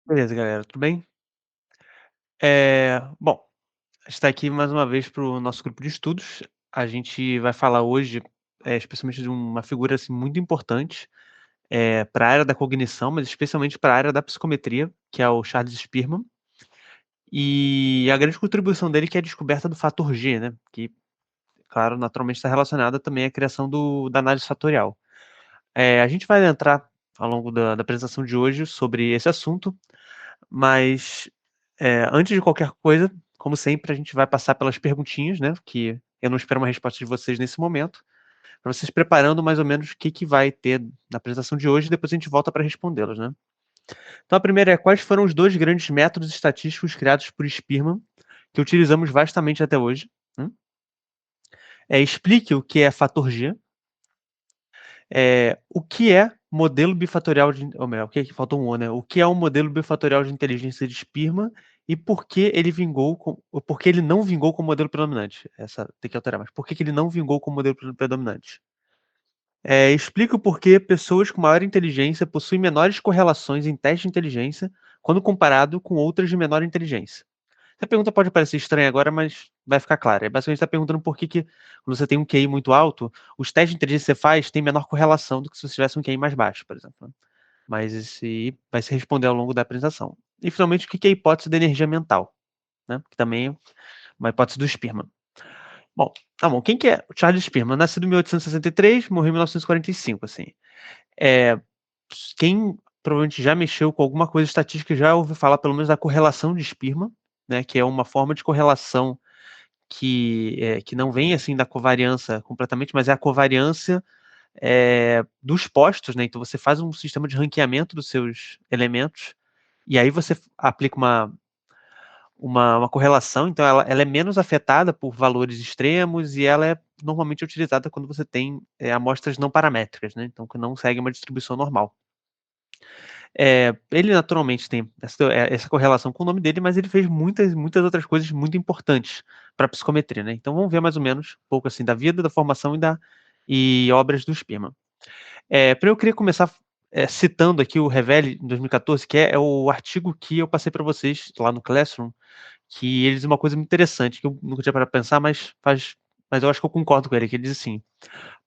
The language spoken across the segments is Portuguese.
Beleza, galera, tudo bem? Bom, a gente tá aqui mais uma vez para o nosso grupo de estudos. A gente vai falar hoje, especialmente de uma figura, assim, muito importante, para a área da cognição, mas especialmente para a área da psicometria, que é o Charles Spearman. E a grande contribuição dele que é a descoberta do fator G, né, que, claro, naturalmente está relacionada também à criação da análise fatorial. A gente vai entrar ao longo da apresentação de hoje sobre esse assunto, mas, antes de qualquer coisa, como sempre, a gente vai passar pelas perguntinhas, né, que eu não espero uma resposta de vocês nesse momento, para vocês preparando mais ou menos o que vai ter na apresentação de hoje e depois a gente volta para respondê-las, né. Então a primeira é: quais foram os 2 grandes métodos estatísticos criados por Spearman, que utilizamos vastamente até hoje? Hum. Explique o que é fator G. O que é modelo bifatorial de ou melhor, o que faltou um "o", né. O que é um modelo bifatorial de inteligência de Spearman e por que ele não vingou como modelo predominante? Essa tem que alterar mais. Por que que ele não vingou como modelo predominante? Explica o porquê pessoas com maior inteligência possuem menores correlações em testes de inteligência quando comparado com outras de menor inteligência. Essa pergunta pode parecer estranha agora, mas vai ficar clara. Basicamente está perguntando por que quando você tem um QI muito alto, os testes de inteligência que você faz têm menor correlação do que se você tivesse um QI mais baixo, por exemplo, né. Mas esse vai se responder ao longo da apresentação. E finalmente, o que é a hipótese da energia mental, né, que também é uma hipótese do Spearman. Bom, tá bom, quem que é o Charles Spearman? Nascido em 1863, morreu em 1945, assim. Eh, quem provavelmente já mexeu com alguma coisa estatística já ouviu falar pelo menos da correlação de Spearman, né, que é uma forma de correlação que não vem, assim, da covariância completamente, mas é a covariância, dos postos, né, então você faz um sistema de ranqueamento dos seus elementos, e aí você aplica uma correlação, então ela é menos afetada por valores extremos e ela é normalmente utilizada quando você tem, amostras não paramétricas, né, então que não segue uma distribuição normal. Ele naturalmente tem essa correlação com o nome dele, mas ele fez muitas outras coisas muito importantes para a psicometria, né. Então vamos ver mais ou menos um pouco, assim, da vida, da formação e obras do Spearman. Eu queria começar, citando aqui o Revelli, em 2014, que é o artigo que eu passei para vocês lá no Classroom, que ele diz uma coisa muito interessante, que eu nunca tinha parado pra pensar, mas eu acho que eu concordo com ele, que ele diz assim: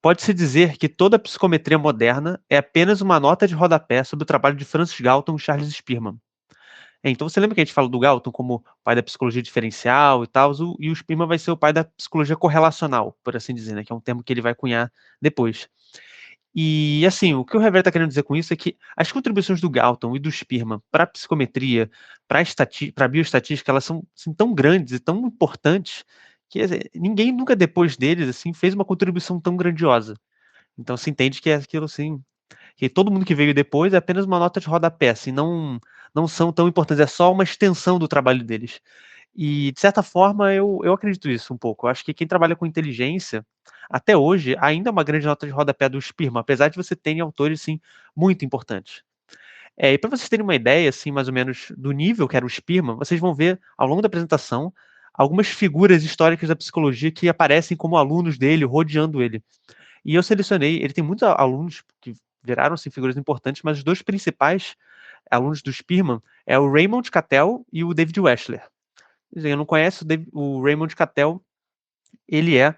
"Pode-se dizer que toda a psicometria moderna é apenas uma nota de rodapé sobre o trabalho de Francis Galton e Charles Spearman". Então você lembra que a gente falou do Galton como pai da psicologia diferencial e tals, e o Spearman vai ser o pai da psicologia correlacional, por assim dizer, né, que é um termo que ele vai cunhar depois. E, assim, o que o Rever está querendo dizer com isso é que as contribuições do Galton e do Spearman para a psicometria, para a bioestatística, elas são, assim, tão grandes e tão importantes que ninguém nunca depois deles, assim, fez uma contribuição tão grandiosa. Então se entende que é aquilo, assim, que todo mundo que veio depois é apenas uma nota de rodapé, assim, não são tão importantes, é só uma extensão do trabalho deles. E, de certa forma, eu acredito isso um pouco. Eu acho que quem trabalha com inteligência, até hoje, ainda é uma grande nota de rodapé do Spearman, apesar de você terem autores, assim, muito importantes. E para vocês terem uma ideia, assim, mais ou menos do nível que era o Spearman, vocês vão ver, ao longo da apresentação, algumas figuras históricas da psicologia que aparecem como alunos dele, rodeando ele. E eu selecionei, ele tem muitos alunos que viraram, assim, figuras importantes, mas os 2 principais alunos do Spearman é o Raymond Cattell e o David Wechsler. Quem não conhece o Raymond Cattell, ele é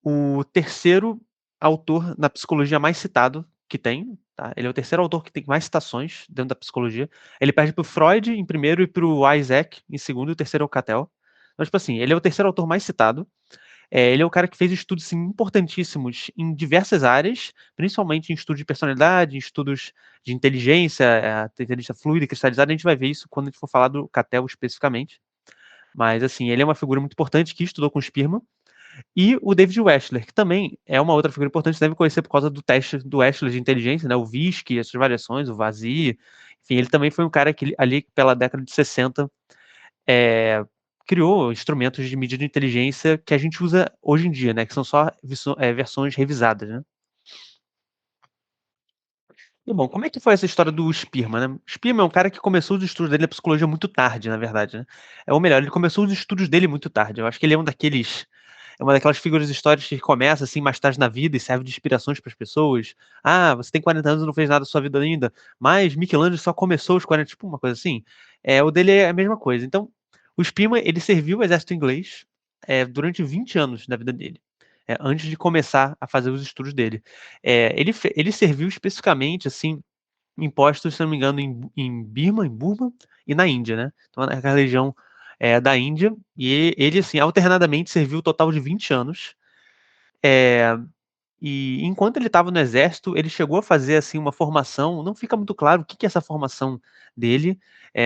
o terceiro autor na psicologia mais citado que tem, tá? Ele é o terceiro autor que tem mais citações dentro da psicologia. Ele perde para o Freud em primeiro e para o Isaac em segundo, e o terceiro é o Cattell. Então, tipo assim, ele é o terceiro autor mais citado. Ele é o cara que fez estudos, assim, importantíssimos em diversas áreas, principalmente em estudos de personalidade, em estudos de inteligência, inteligência fluida e cristalizada. A gente vai ver isso quando a gente for falar do Cattell especificamente. Mas, assim, ele é uma figura muito importante que estudou com o Spearman. E o David Wechsler, que também é uma outra figura importante, você deve conhecer por causa do teste do Wechsler de inteligência, né, o VISC, essas variações, o VASI, enfim, ele também foi um cara que ali pela década de 60, eh, criou instrumentos de medida de inteligência que a gente usa hoje em dia, né, que são só versões revisadas, né. E bom, como é que foi essa história do Spearman, né? O Spearman é um cara que começou os estudos dele na psicologia muito tarde, na verdade, né. Ou melhor, ele começou os estudos dele muito tarde, eu acho que ele é um daqueles é uma daquelas figuras históricas que começa assim mais tarde na vida e serve de inspirações para as pessoas. Ah, você tem 40 anos e não fez nada da sua vida ainda, mas Michelangelo só começou aos 40, tipo uma coisa assim. O dele é a mesma coisa. Então, o Spearman, ele serviu o exército inglês durante 20 anos da vida dele, antes de começar a fazer os estudos dele. Ele serviu especificamente, assim, em postos, se não me engano, em Burma e na Índia, né? Então, naquela região da Índia, e ele, assim, alternadamente serviu um total de 20 anos. E enquanto ele estava no exército, ele chegou a fazer assim uma formação, não fica muito claro o que é essa formação dele,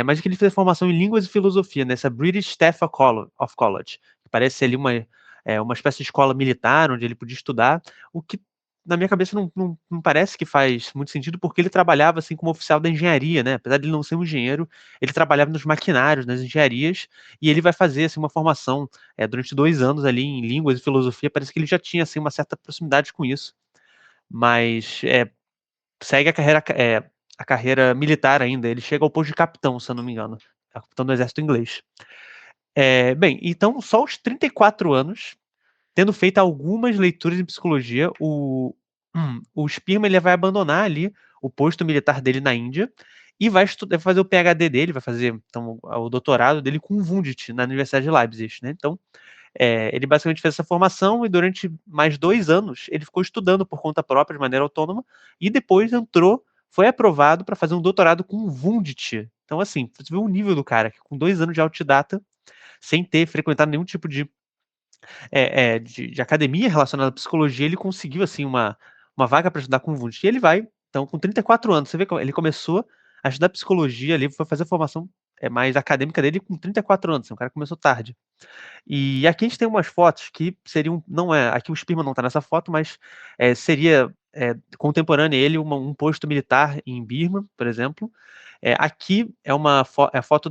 mas que ele fez formação em línguas e filosofia nessa British Staff of College, que parece ser ali uma espécie de escola militar onde ele podia estudar, o que na minha cabeça não parece que faz muito sentido, porque ele trabalhava assim como oficial da engenharia, né? Apesar de ele não ser um engenheiro, ele trabalhava nos maquinários, nas engenharias, e ele vai fazer assim uma formação durante 2 anos ali em línguas e filosofia. Parece que ele já tinha assim uma certa proximidade com isso, mas segue a carreira militar ainda. Ele chega ao posto de capitão, se eu não me engano, capitão do exército inglês. Bem, então só aos 34 anos, tendo feito algumas leituras em psicologia, o Spearman ele vai abandonar ali o posto militar dele na Índia e vai fazer o PhD dele, vai fazer então, o doutorado dele com Wundt na Universidade de Leipzig, né? Então, ele basicamente fez essa formação e durante mais 2 anos ele ficou estudando por conta própria, de maneira autônoma, e depois foi aprovado para fazer um doutorado com Wundt. Então, assim, você vê o nível do cara, que com 2 anos de autodidata, sem ter frequentado nenhum tipo de academia relacionada à psicologia, ele conseguiu, assim, uma vaga para estudar com Wundt. E ele vai, então, com 34 anos, você vê que ele começou a estudar psicologia ali, foi fazer a formação mais acadêmica dele com 34 anos, assim, o cara começou tarde. E aqui a gente tem umas fotos que seriam, não é, aqui o Spearman não está nessa foto, mas seria contemporâneo a ele um posto militar em Birma, por exemplo. Aqui é a foto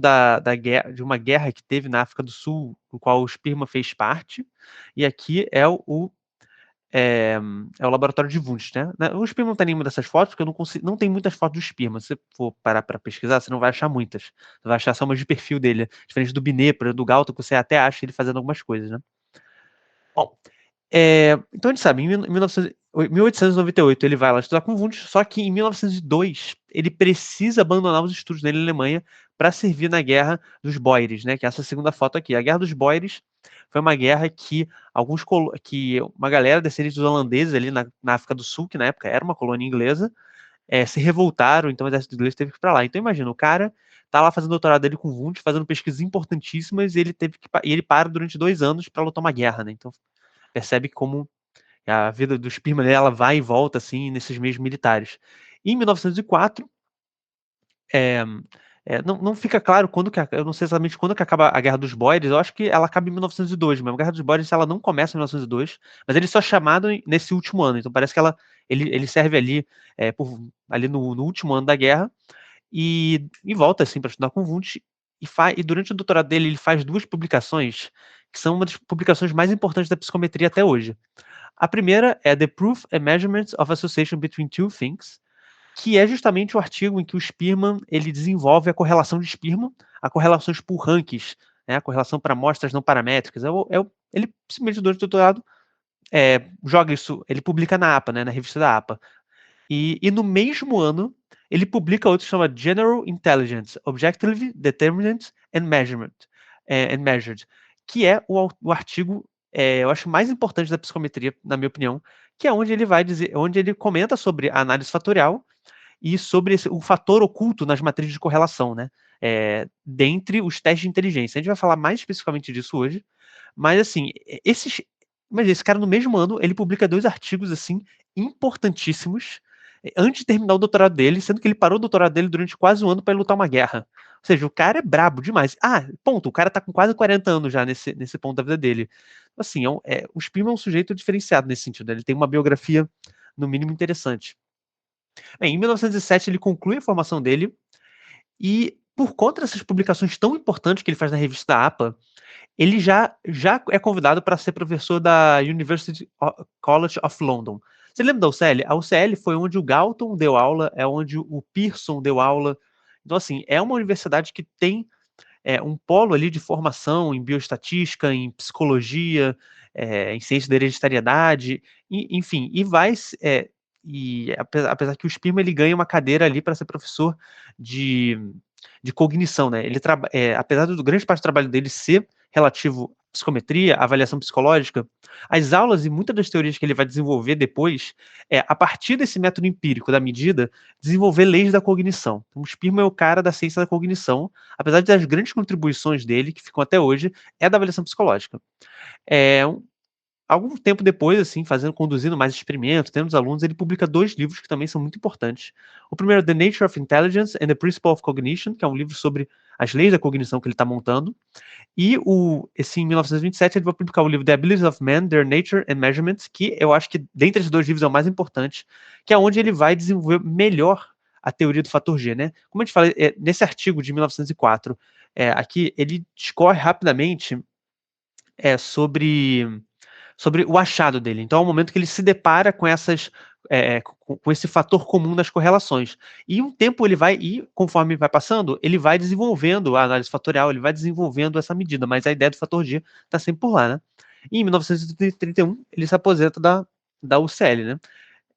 de uma guerra que teve na África do Sul, no qual o Spearman fez parte, e aqui é, é o laboratório de Wundt, né? O Spearman não tem nenhuma dessas fotos, porque eu não tem muitas fotos do Spearman. Se você for parar para pesquisar, você não vai achar muitas. Você vai achar só umas de perfil dele, diferente do Binet, do Galton, que você até acha ele fazendo algumas coisas, né? Bom, então a gente sabe, em 1898 ele vai lá estudar com Wundt, só que em 1902 ele precisa abandonar os estudos dele na Alemanha para servir na Guerra dos Boeres, né? Que é essa segunda foto aqui. A Guerra dos Boeres foi uma guerra que uma galera descendentes dos holandeses ali na África do Sul, que na época era uma colônia inglesa, se revoltaram, então o exército inglês teve que ir para lá. Então imagina, o cara tá lá fazendo doutorado dele com Wundt, fazendo pesquisas importantíssimas, e ele para durante 2 anos para lutar uma guerra, né? Então percebe como a vida do Spearman ela vai e volta assim nesses meios militares. Em 1904, não fica claro eu não sei exatamente quando que acaba a Guerra dos Boeres. Eu acho que ela acaba em 1902, mas a Guerra dos Boeres ela não começa em 1902, mas ele só é chamado nesse último ano. Então parece que ele serve ali ali no último ano da guerra e volta assim para estudar com Wundt e durante o doutorado dele ele faz 2 publicações que são uma das publicações mais importantes da psicometria até hoje. A primeira é The Proof and Measurements of Association Between Two Things, que é justamente o artigo em que o Spearman ele desenvolve a correlação de Spearman, a correlações por rankings, né, a correlação para amostras não paramétricas. Ele simplesmente durante o doutorado joga isso, ele publica na APA, né, na revista da APA. E no mesmo ano, ele publica outro que chama General Intelligence, Objectively Determined and Measured, que é o artigo, eu acho, mais importante da psicometria, na minha opinião, que é onde ele comenta sobre a análise fatorial e sobre o fator oculto nas matrizes de correlação, né? Dentre os testes de inteligência. A gente vai falar mais especificamente disso hoje, mas assim, esse cara no mesmo ano, ele publica 2 artigos assim importantíssimos antes de terminar o doutorado dele, sendo que ele parou o doutorado dele durante quase um ano para lutar uma guerra. Ou seja, o cara é brabo demais. Ponto, o cara tá com quase 40 anos já nesse ponto da vida dele. Assim, o Spearman é um sujeito diferenciado nesse sentido, né? Ele tem uma biografia, no mínimo, interessante. Bem, em 1907 ele conclui a formação dele e, por conta dessas publicações tão importantes que ele faz na revista da APA, ele já é convidado para ser professor da University College of London. Você lembra da UCL? A UCL foi onde o Galton deu aula, é onde o Pearson deu aula. Então, assim, é uma universidade que tem um polo ali de formação em bioestatística, em psicologia, em ciência da hereditariedade, enfim, e vai, e apesar que o Spearman ele ganha uma cadeira ali para ser professor de, de cognição, né? Apesar do grande parte do trabalho dele ser relativo à psicometria, à avaliação psicológica, as aulas e muitas das teorias que ele vai desenvolver depois, a partir desse método empírico da medida, desenvolver leis da cognição. Então, o Spearman é o cara da ciência da cognição, apesar das grandes contribuições dele, que ficam até hoje, é da avaliação psicológica. É, algum tempo depois, assim, conduzindo mais experimentos, tendo os alunos, ele publica 2 livros que também são muito importantes. O primeiro é The Nature of Intelligence and the Principle of Cognition, que é um livro sobre as leis da cognição que ele está montando. E em 1927 ele vai publicar o livro The Abilities of Man, Their Nature and Measurements, que eu acho que dentre esses 2 livros é o mais importante, que é onde ele vai desenvolver melhor a teoria do fator G, né? Como a gente fala, nesse artigo de 1904, aqui ele discorre rapidamente sobre o achado dele. Então é o momento que ele se depara com com esse fator comum das correlações. E um tempo ele vai, e conforme vai passando, ele vai desenvolvendo a análise fatorial, ele vai desenvolvendo essa medida, mas a ideia do fator G está sempre por lá, né? E em 1931, ele se aposenta da UCL, né?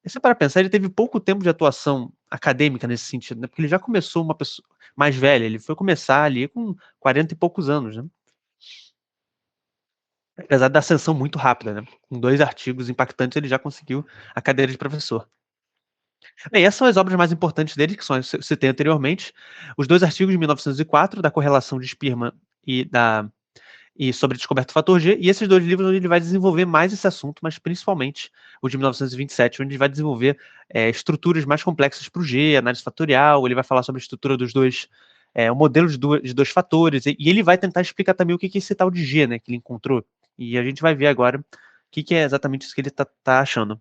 E se para pensar, ele teve pouco tempo de atuação acadêmica nesse sentido, né? Porque ele já começou uma pessoa mais velha, ele foi começar ali com 40 e poucos anos, né? Apesar da ascensão muito rápida, né? Com 2 artigos impactantes, ele já conseguiu a cadeira de professor. Bem, essas são as obras mais importantes dele, que são as que eu citei anteriormente. Os 2 artigos de 1904, da correlação de Spearman e sobre a descoberta do fator G, e esses 2 livros onde ele vai desenvolver mais esse assunto, mas principalmente o de 1927, onde ele vai desenvolver estruturas mais complexas para o G, análise fatorial, ele vai falar sobre a estrutura dos dois, o modelo de 2 fatores, e ele vai tentar explicar também o que é esse tal de G, né, que ele encontrou. E a gente vai ver agora o que é exatamente isso que ele tá achando.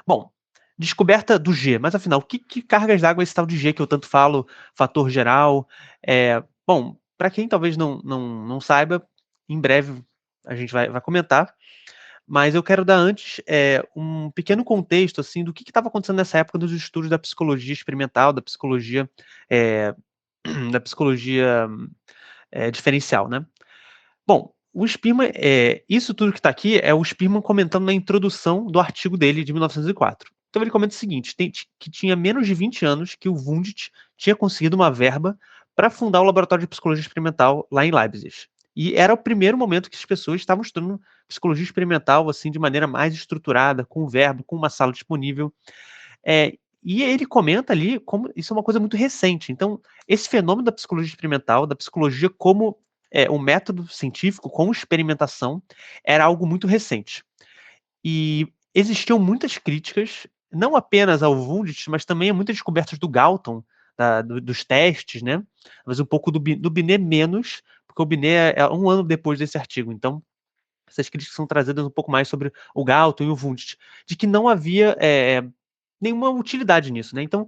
Bom, descoberta do G, mas afinal, que cargas d'água é esse tal de G que eu tanto falo, fator geral? Bom, para quem talvez não saiba, em breve a gente vai comentar, mas eu quero dar antes um pequeno contexto assim do que estava acontecendo nessa época dos estudos da psicologia experimental, eh, da psicologia diferencial, né? Bom, o Spearman, isso tudo que está aqui é o Spearman comentando na introdução do artigo dele de 1904. Então ele comenta o seguinte, que tinha menos de 20 anos que o Wundt tinha conseguido uma verba para fundar o laboratório de psicologia experimental lá em Leipzig. E era o primeiro momento que as pessoas estavam estudando psicologia experimental assim de maneira mais estruturada, com verbo, com uma sala disponível. E ele comenta ali como isso é uma coisa muito recente. Então, esse fenômeno da psicologia experimental, da psicologia como um método científico, com experimentação, era algo muito recente. E existiam muitas críticas, não apenas ao Wundt, mas também a muitas descobertas do Galton, dos testes, né? Mas um pouco do Binet menos, porque o Binet é 1 ano depois desse artigo. Então, essas críticas são trazidas um pouco mais sobre o Galton e o Wundt, de que não havia nenhuma utilidade nisso, né? Então,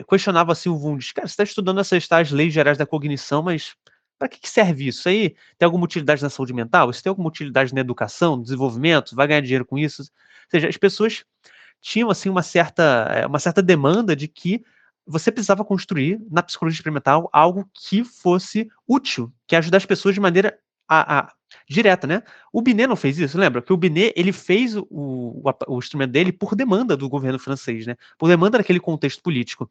questionava-se o Wundt, cara, você está estudando essas tais leis gerais da cognição, mas para que serve isso? Isso aí tem alguma utilidade na saúde mental? Isso tem alguma utilidade na educação, no desenvolvimento? Vai ganhar dinheiro com isso? Ou seja, as pessoas tinham assim uma certa demanda de que você precisava construir na psicologia experimental algo que fosse útil, que ajudasse as pessoas de maneira direta, né? O Binet não fez isso, lembra? Que o Binet ele fez o instrumento dele por demanda do governo francês, né? Por demanda daquele contexto político.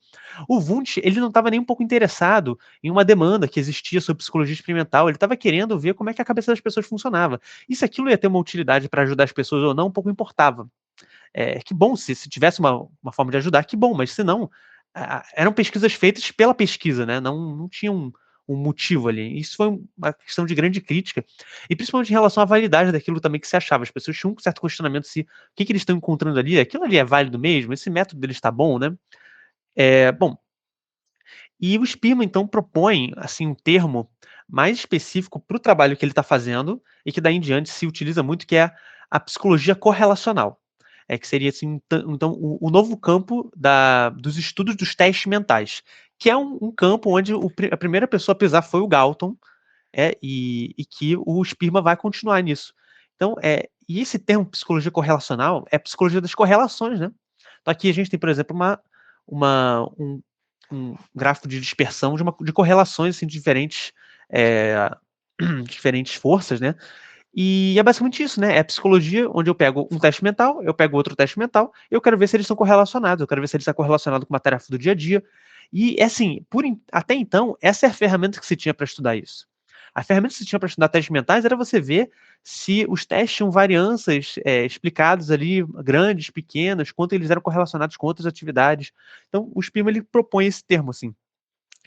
O Wundt ele não estava nem um pouco interessado em uma demanda que existia sobre psicologia experimental. Ele estava querendo ver como é que a cabeça das pessoas funcionava. E se aquilo ia ter uma utilidade para ajudar as pessoas ou não, um pouco importava. Que bom, se tivesse uma forma de ajudar, que bom, mas se não, eram pesquisas feitas pela pesquisa, né? Não tinha um motivo ali. Isso foi uma questão de grande crítica, e principalmente em relação à validade daquilo também que se achava. As pessoas tinham um certo questionamento se o que eles estão encontrando ali, aquilo ali é válido mesmo, esse método deles está bom, né? Bom, e o Spearman, então, propõe assim, um termo mais específico para o trabalho que ele está fazendo, e que daí em diante se utiliza muito, que é a psicologia correlacional. Que seria assim, então, o novo campo dos estudos dos testes mentais, que é um campo onde a primeira pessoa a pisar foi o Galton, e que o Spearman vai continuar nisso. Então, e esse termo psicologia correlacional é a psicologia das correlações, né? Então, aqui a gente tem, por exemplo, um gráfico de dispersão de correlações assim, diferentes eh, diferentes forças, né? E é basicamente isso, né? É psicologia, onde eu pego um teste mental, eu pego outro teste mental, eu quero ver se eles são correlacionados, eu quero ver se eles estão correlacionados com uma tarefa do dia a dia. E, assim, até então, essa é a ferramenta que se tinha para estudar isso. A ferramenta que se tinha para estudar testes mentais era você ver se os testes tinham variâncias explicadas ali, grandes, pequenas, quanto eles eram correlacionados com outras atividades. Então, o SPIMA, ele propõe esse termo, assim,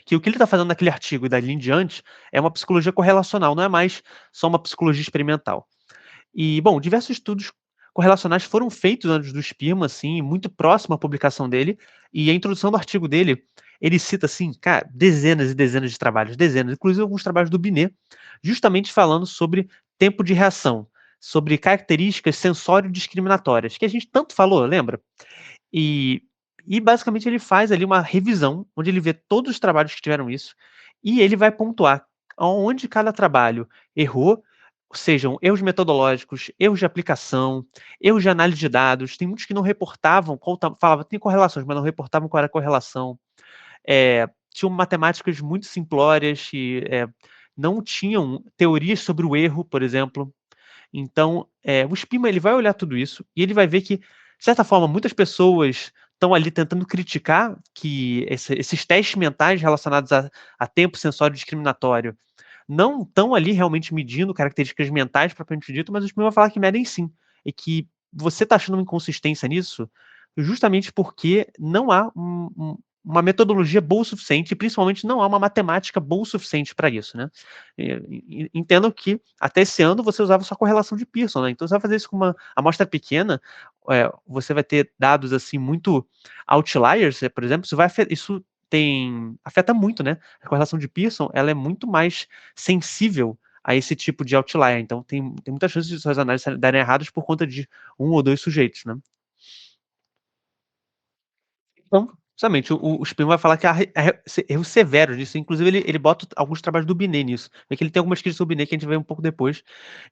que o que ele está fazendo naquele artigo e dali em diante é uma psicologia correlacional, não é mais só uma psicologia experimental. E, bom, diversos estudos correlacionais foram feitos antes do Spearman, assim, muito próximo à publicação dele, e a introdução do artigo dele, ele cita, assim, cara, dezenas e dezenas de trabalhos, dezenas, inclusive alguns trabalhos do Binet, justamente falando sobre tempo de reação, sobre características sensório-discriminatórias, que a gente tanto falou, lembra? E, e basicamente ele faz ali uma revisão, onde ele vê todos os trabalhos que tiveram isso, e ele vai pontuar onde cada trabalho errou, sejam erros metodológicos, erros de aplicação, erros de análise de dados. Tem muitos que não reportavam, falava, tem correlações, mas não reportavam qual era a correlação. Tinham matemáticas muito simplórias e não tinham teorias sobre o erro, por exemplo. Então, o Spima ele vai olhar tudo isso e ele vai ver que, de certa forma, muitas pessoas estão ali tentando criticar que esses testes mentais relacionados a tempo sensório discriminatório não estão ali realmente medindo características mentais propriamente dito, mas o Spima vai falar que medem sim, e que você está achando uma inconsistência nisso justamente porque não há uma metodologia boa o suficiente, e principalmente não há uma matemática boa o suficiente para isso, né? Entendam que até esse ano você usava só correlação de Pearson, né? Então você vai fazer isso com uma amostra pequena, você vai ter dados assim muito outliers, por exemplo, isso afeta muito, né? A correlação de Pearson, ela é muito mais sensível a esse tipo de outlier, então tem muita chance de suas análises darem erradas por conta de um ou dois sujeitos, né? Então, justamente, o Spin vai falar que há erros severos nisso, inclusive ele bota alguns trabalhos do Binet nisso, é que ele tem algumas críticas do Binet que a gente vê um pouco depois.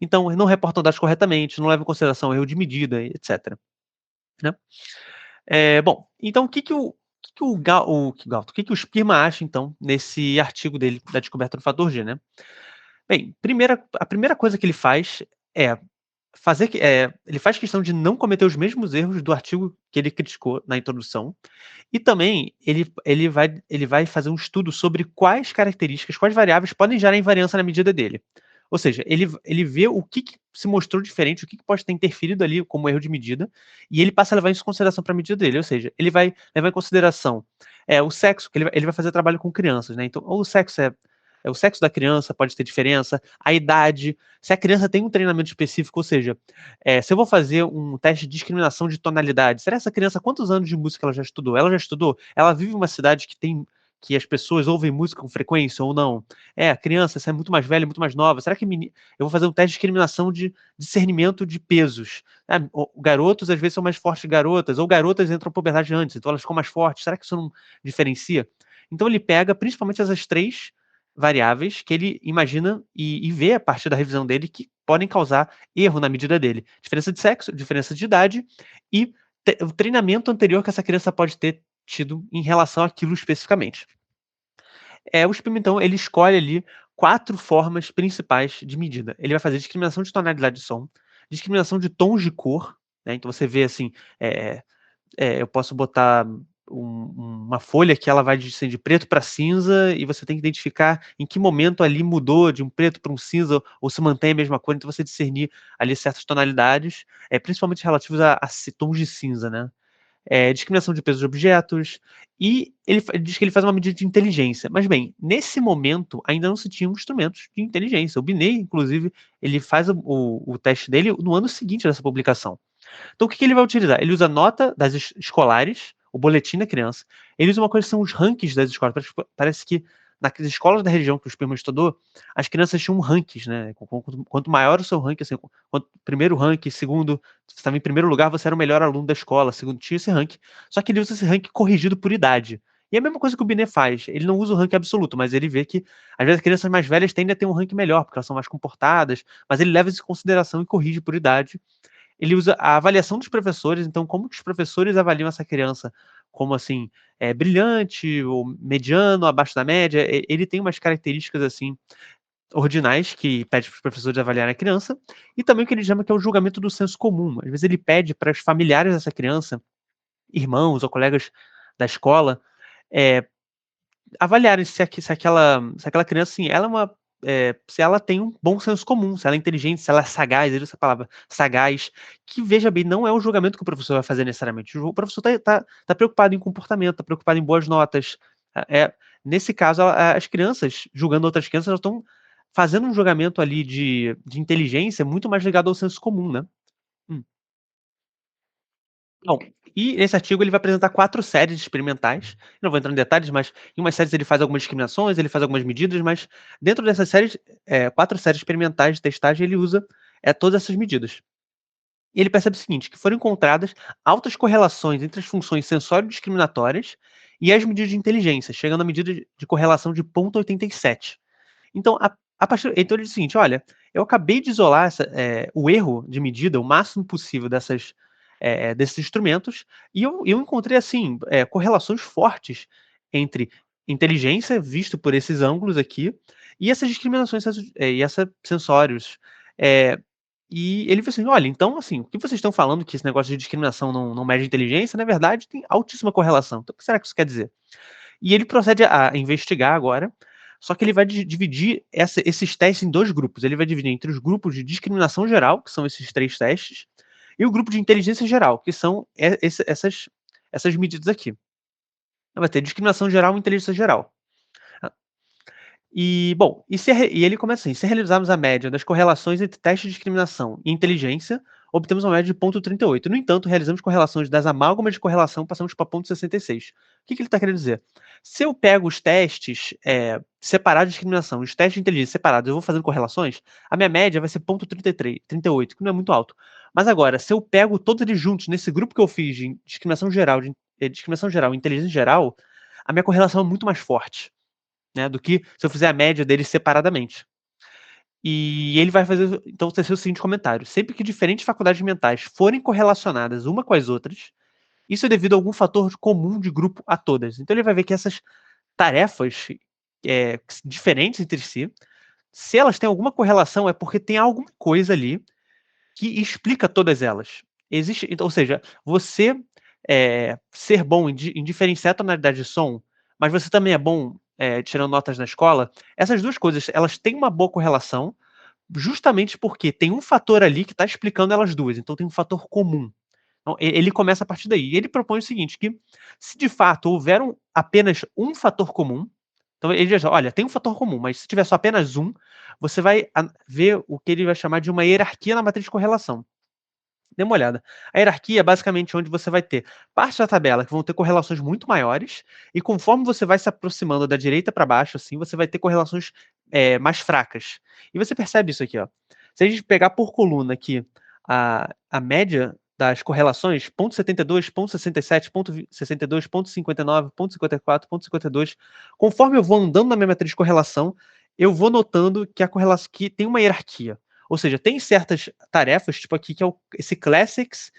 Então, não reportam dados corretamente, não levam em consideração erro de medida, etc. Né? Bom, então o que o Spirma acha, então, nesse artigo dele da descoberta do fator G, né? Bem, a primeira coisa que ele faz é ele faz questão de não cometer os mesmos erros do artigo que ele criticou na introdução, e também ele vai fazer um estudo sobre quais características, quais variáveis podem gerar invariância na medida dele. Ou seja, ele vê o que se mostrou diferente, o que pode ter interferido ali como erro de medida, e ele passa a levar isso em consideração para a medida dele. Ou seja, ele vai levar em consideração o sexo, que ele vai fazer trabalho com crianças, né? Então, ou o sexo da criança pode ter diferença, a idade, se a criança tem um treinamento específico, ou seja, se eu vou fazer um teste de discriminação de tonalidade, será que essa criança, quantos anos de música ela já estudou? Ela já estudou? Ela vive em uma cidade que as pessoas ouvem música com frequência ou não? A criança, essa é muito mais velha, muito mais nova. Será que eu vou fazer um teste de discriminação de discernimento de pesos? Garotos às vezes são mais fortes que garotas, ou garotas entram em puberdade antes, então elas ficam mais fortes. Será que isso não diferencia? Então ele pega principalmente essas três variáveis que ele imagina e vê a partir da revisão dele que podem causar erro na medida dele. Diferença de sexo, diferença de idade e o treinamento anterior que essa criança pode ter tido em relação àquilo especificamente. O experimentão, ele escolhe ali 4 formas principais de medida. Ele vai fazer discriminação de tonalidade de som, discriminação de tons de cor, né? Então você vê assim, eu posso botar uma folha que ela vai de preto para cinza e você tem que identificar em que momento ali mudou de um preto para um cinza ou se mantém a mesma cor, então você discernir ali certas tonalidades, principalmente relativos a tons de cinza, né? Discriminação de peso de objetos, e ele diz que ele faz uma medida de inteligência. Mas, bem, nesse momento ainda não se tinham instrumentos de inteligência. O Binet, inclusive, ele faz o teste dele no ano seguinte dessa publicação. Então, o que ele vai utilizar? Ele usa nota das escolares, o boletim da criança. Ele usa uma coisa que são os rankings das escolas. Parece que nas escolas da região que o Spearman estudou, as crianças tinham rankings, né? Quanto maior o seu ranking, assim, primeiro ranking, segundo, se você estava em primeiro lugar, você era o melhor aluno da escola, segundo, tinha esse ranking. Só que ele usa esse ranking corrigido por idade. E é a mesma coisa que o Binet faz. Ele não usa o ranking absoluto, mas ele vê que, às vezes, as crianças mais velhas tendem a ter um ranking melhor, porque elas são mais comportadas, mas ele leva isso em consideração e corrige por idade. Ele usa a avaliação dos professores, então como que os professores avaliam essa criança? Como assim, brilhante, ou mediano, abaixo da média? Ele tem umas características assim, ordinais, que pede para os professores avaliarem a criança, e também o que ele chama que é o julgamento do senso comum. Às vezes ele pede para os familiares dessa criança, irmãos ou colegas da escola, avaliarem se aquela criança, assim, ela é se ela tem um bom senso comum, se ela é inteligente, se ela é sagaz, ele usa essa palavra, sagaz, que, veja bem, não é o julgamento que o professor vai fazer necessariamente. O professor tá preocupado em comportamento, está preocupado em boas notas. Nesse caso, as crianças, julgando outras crianças, elas estão fazendo um julgamento ali de inteligência muito mais ligado ao senso comum, né? Hum. Bom, e nesse artigo ele vai apresentar 4 séries experimentais. Não vou entrar em detalhes, mas em umas séries ele faz algumas discriminações, ele faz algumas medidas, mas dentro dessas séries, 4 séries experimentais de testagem, ele usa todas essas medidas. E ele percebe o seguinte, que foram encontradas altas correlações entre as funções sensório-discriminatórias e as medidas de inteligência, chegando à medida de correlação de 0,87. Então, então ele diz o seguinte: olha, eu acabei de isolar o erro de medida o máximo possível desses instrumentos, e eu encontrei assim correlações fortes entre inteligência, visto por esses ângulos aqui, e essas discriminações e esses sensórios. É, e ele falou assim: olha, então, assim, o que vocês estão falando que esse negócio de discriminação não mede inteligência, na verdade, tem altíssima correlação. Então, o que será que isso quer dizer? E ele procede a investigar agora, só que ele vai dividir esses testes em 2 grupos. Ele vai dividir entre os grupos de discriminação geral, que são esses 3 testes, e o grupo de inteligência geral, que são essas medidas aqui. Então vai ter discriminação geral e inteligência geral. E, bom, e ele começa assim: se realizarmos a média das correlações entre teste de discriminação e inteligência, obtemos uma média de 0,38. No entanto, realizamos correlações das amálgamas de correlação, passamos para 0,66. O que ele está querendo dizer? Se eu pego os testes separados de discriminação, os testes de inteligência separados, eu vou fazendo correlações, a minha média vai ser 0,38, que não é muito alto. Mas agora, se eu pego todos eles juntos, nesse grupo que eu fiz de discriminação geral, e inteligência geral, a minha correlação é muito mais forte, né, do que se eu fizer a média deles separadamente. E ele vai fazer, então, o seguinte comentário: sempre que diferentes faculdades mentais forem correlacionadas uma com as outras, isso é devido a algum fator comum de grupo a todas. Então ele vai ver que essas tarefas diferentes entre si, se elas têm alguma correlação, é porque tem alguma coisa ali que explica todas elas. Existe, então, ou seja, você ser bom em diferenciar a tonalidade de som, mas você também é bom tirando notas na escola, essas 2 coisas, elas têm uma boa correlação, justamente porque tem um fator ali que está explicando elas 2, então tem um fator comum. Então, ele começa a partir daí. E ele propõe o seguinte, que se de fato houver apenas um fator comum, então ele diz: olha, tem um fator comum, mas se tiver só apenas um, você vai ver o que ele vai chamar de uma hierarquia na matriz de correlação. Dê uma olhada. A hierarquia é basicamente onde você vai ter partes da tabela que vão ter correlações muito maiores, e conforme você vai se aproximando da direita para baixo, assim, você vai ter correlações mais fracas. E você percebe isso aqui, ó. Se a gente pegar por coluna aqui a média das correlações, 0,72, 0,67, 0,62, 0,59, 0,54, 0,52, conforme eu vou andando na minha matriz de correlação, eu vou notando que a correlação que tem uma hierarquia. Ou seja, tem certas tarefas, tipo aqui, que é esse Classics,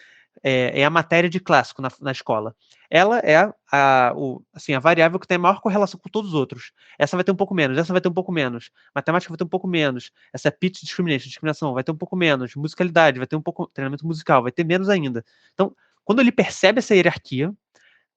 é a matéria de clássico na escola. Ela é assim, a variável que tem a maior correlação com todos os outros. Essa vai ter um pouco menos, essa vai ter um pouco menos. Matemática vai ter um pouco menos. Essa é pitch discrimination, discriminação, vai ter um pouco menos. Musicalidade, vai ter um pouco. Treinamento musical, vai ter menos ainda. Então, quando ele percebe essa hierarquia,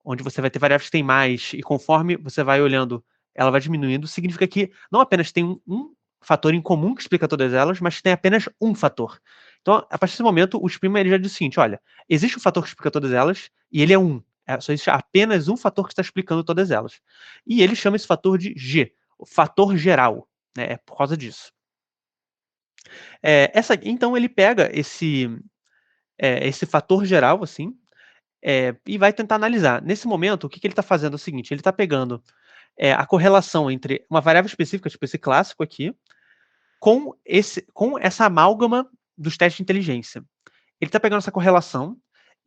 onde você vai ter variáveis que têm mais, e conforme você vai olhando, ela vai diminuindo, significa que não apenas tem um fator em comum que explica todas elas, mas tem apenas um fator. Então, a partir desse momento, o Springer ele já diz o seguinte: olha, existe um fator que explica todas elas, e ele é um. Só existe apenas um fator que está explicando todas elas. E ele chama esse fator de G, o fator geral. Né, é por causa disso. Então, ele pega esse fator geral, assim, e vai tentar analisar. Nesse momento, o que ele está fazendo é o seguinte: ele está pegando a correlação entre uma variável específica, tipo esse clássico aqui, com essa amálgama dos testes de inteligência. Ele está pegando essa correlação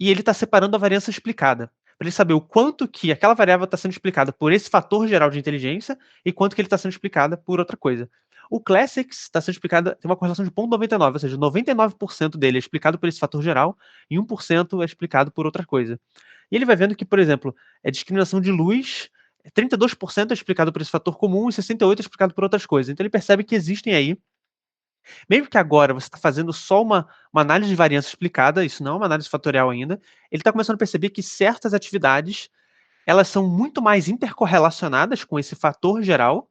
e ele está separando a variância explicada, para ele saber o quanto que aquela variável está sendo explicada por esse fator geral de inteligência e quanto que ele está sendo explicada por outra coisa. O Classics está sendo explicado, tem uma correlação de 0,99, ou seja, 99% dele é explicado por esse fator geral e 1% é explicado por outra coisa. E ele vai vendo que, por exemplo, a discriminação de luz 32% é explicado por esse fator comum e 68% é explicado por outras coisas. Então ele percebe que existem aí, mesmo que agora você está fazendo só uma análise de variância explicada, isso não é uma análise fatorial ainda, ele está começando a perceber que certas atividades elas são muito mais intercorrelacionadas com esse fator geral,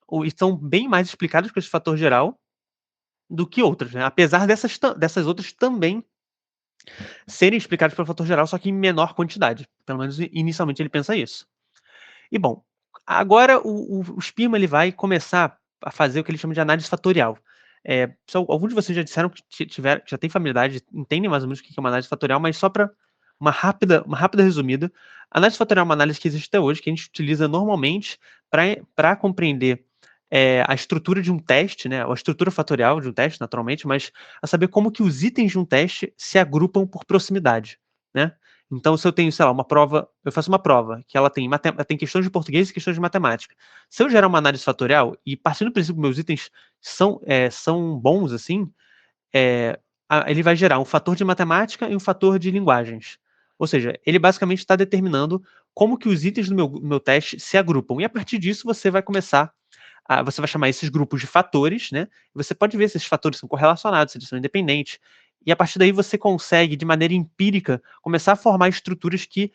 ou estão bem mais explicadas com esse fator geral, do que outras, né? Apesar dessas outras também serem explicadas pelo fator geral, só que em menor quantidade. Pelo menos inicialmente ele pensa isso. E bom, agora o Spearman ele vai começar a fazer o que ele chama de análise fatorial. Alguns de vocês já disseram que já tem familiaridade, entendem mais ou menos o que é uma análise fatorial, mas só para uma rápida resumida, a análise fatorial é uma análise que existe até hoje, que a gente utiliza normalmente para compreender a estrutura de um teste, né, a estrutura fatorial de um teste, naturalmente, mas a saber como que os itens de um teste se agrupam por proximidade, né? Então, se eu tenho, sei lá, uma prova, eu faço uma prova que ela tem questões de português e questões de matemática. Se eu gerar uma análise fatorial e partindo do princípio que meus itens são bons, assim, ele vai gerar um fator de matemática e um fator de linguagens. Ou seja, ele basicamente está determinando como que os itens do meu teste se agrupam. E a partir disso, você vai começar você vai chamar esses grupos de fatores, né? Você pode ver se esses fatores são correlacionados, se eles são independentes. E a partir daí você consegue, de maneira empírica, começar a formar estruturas que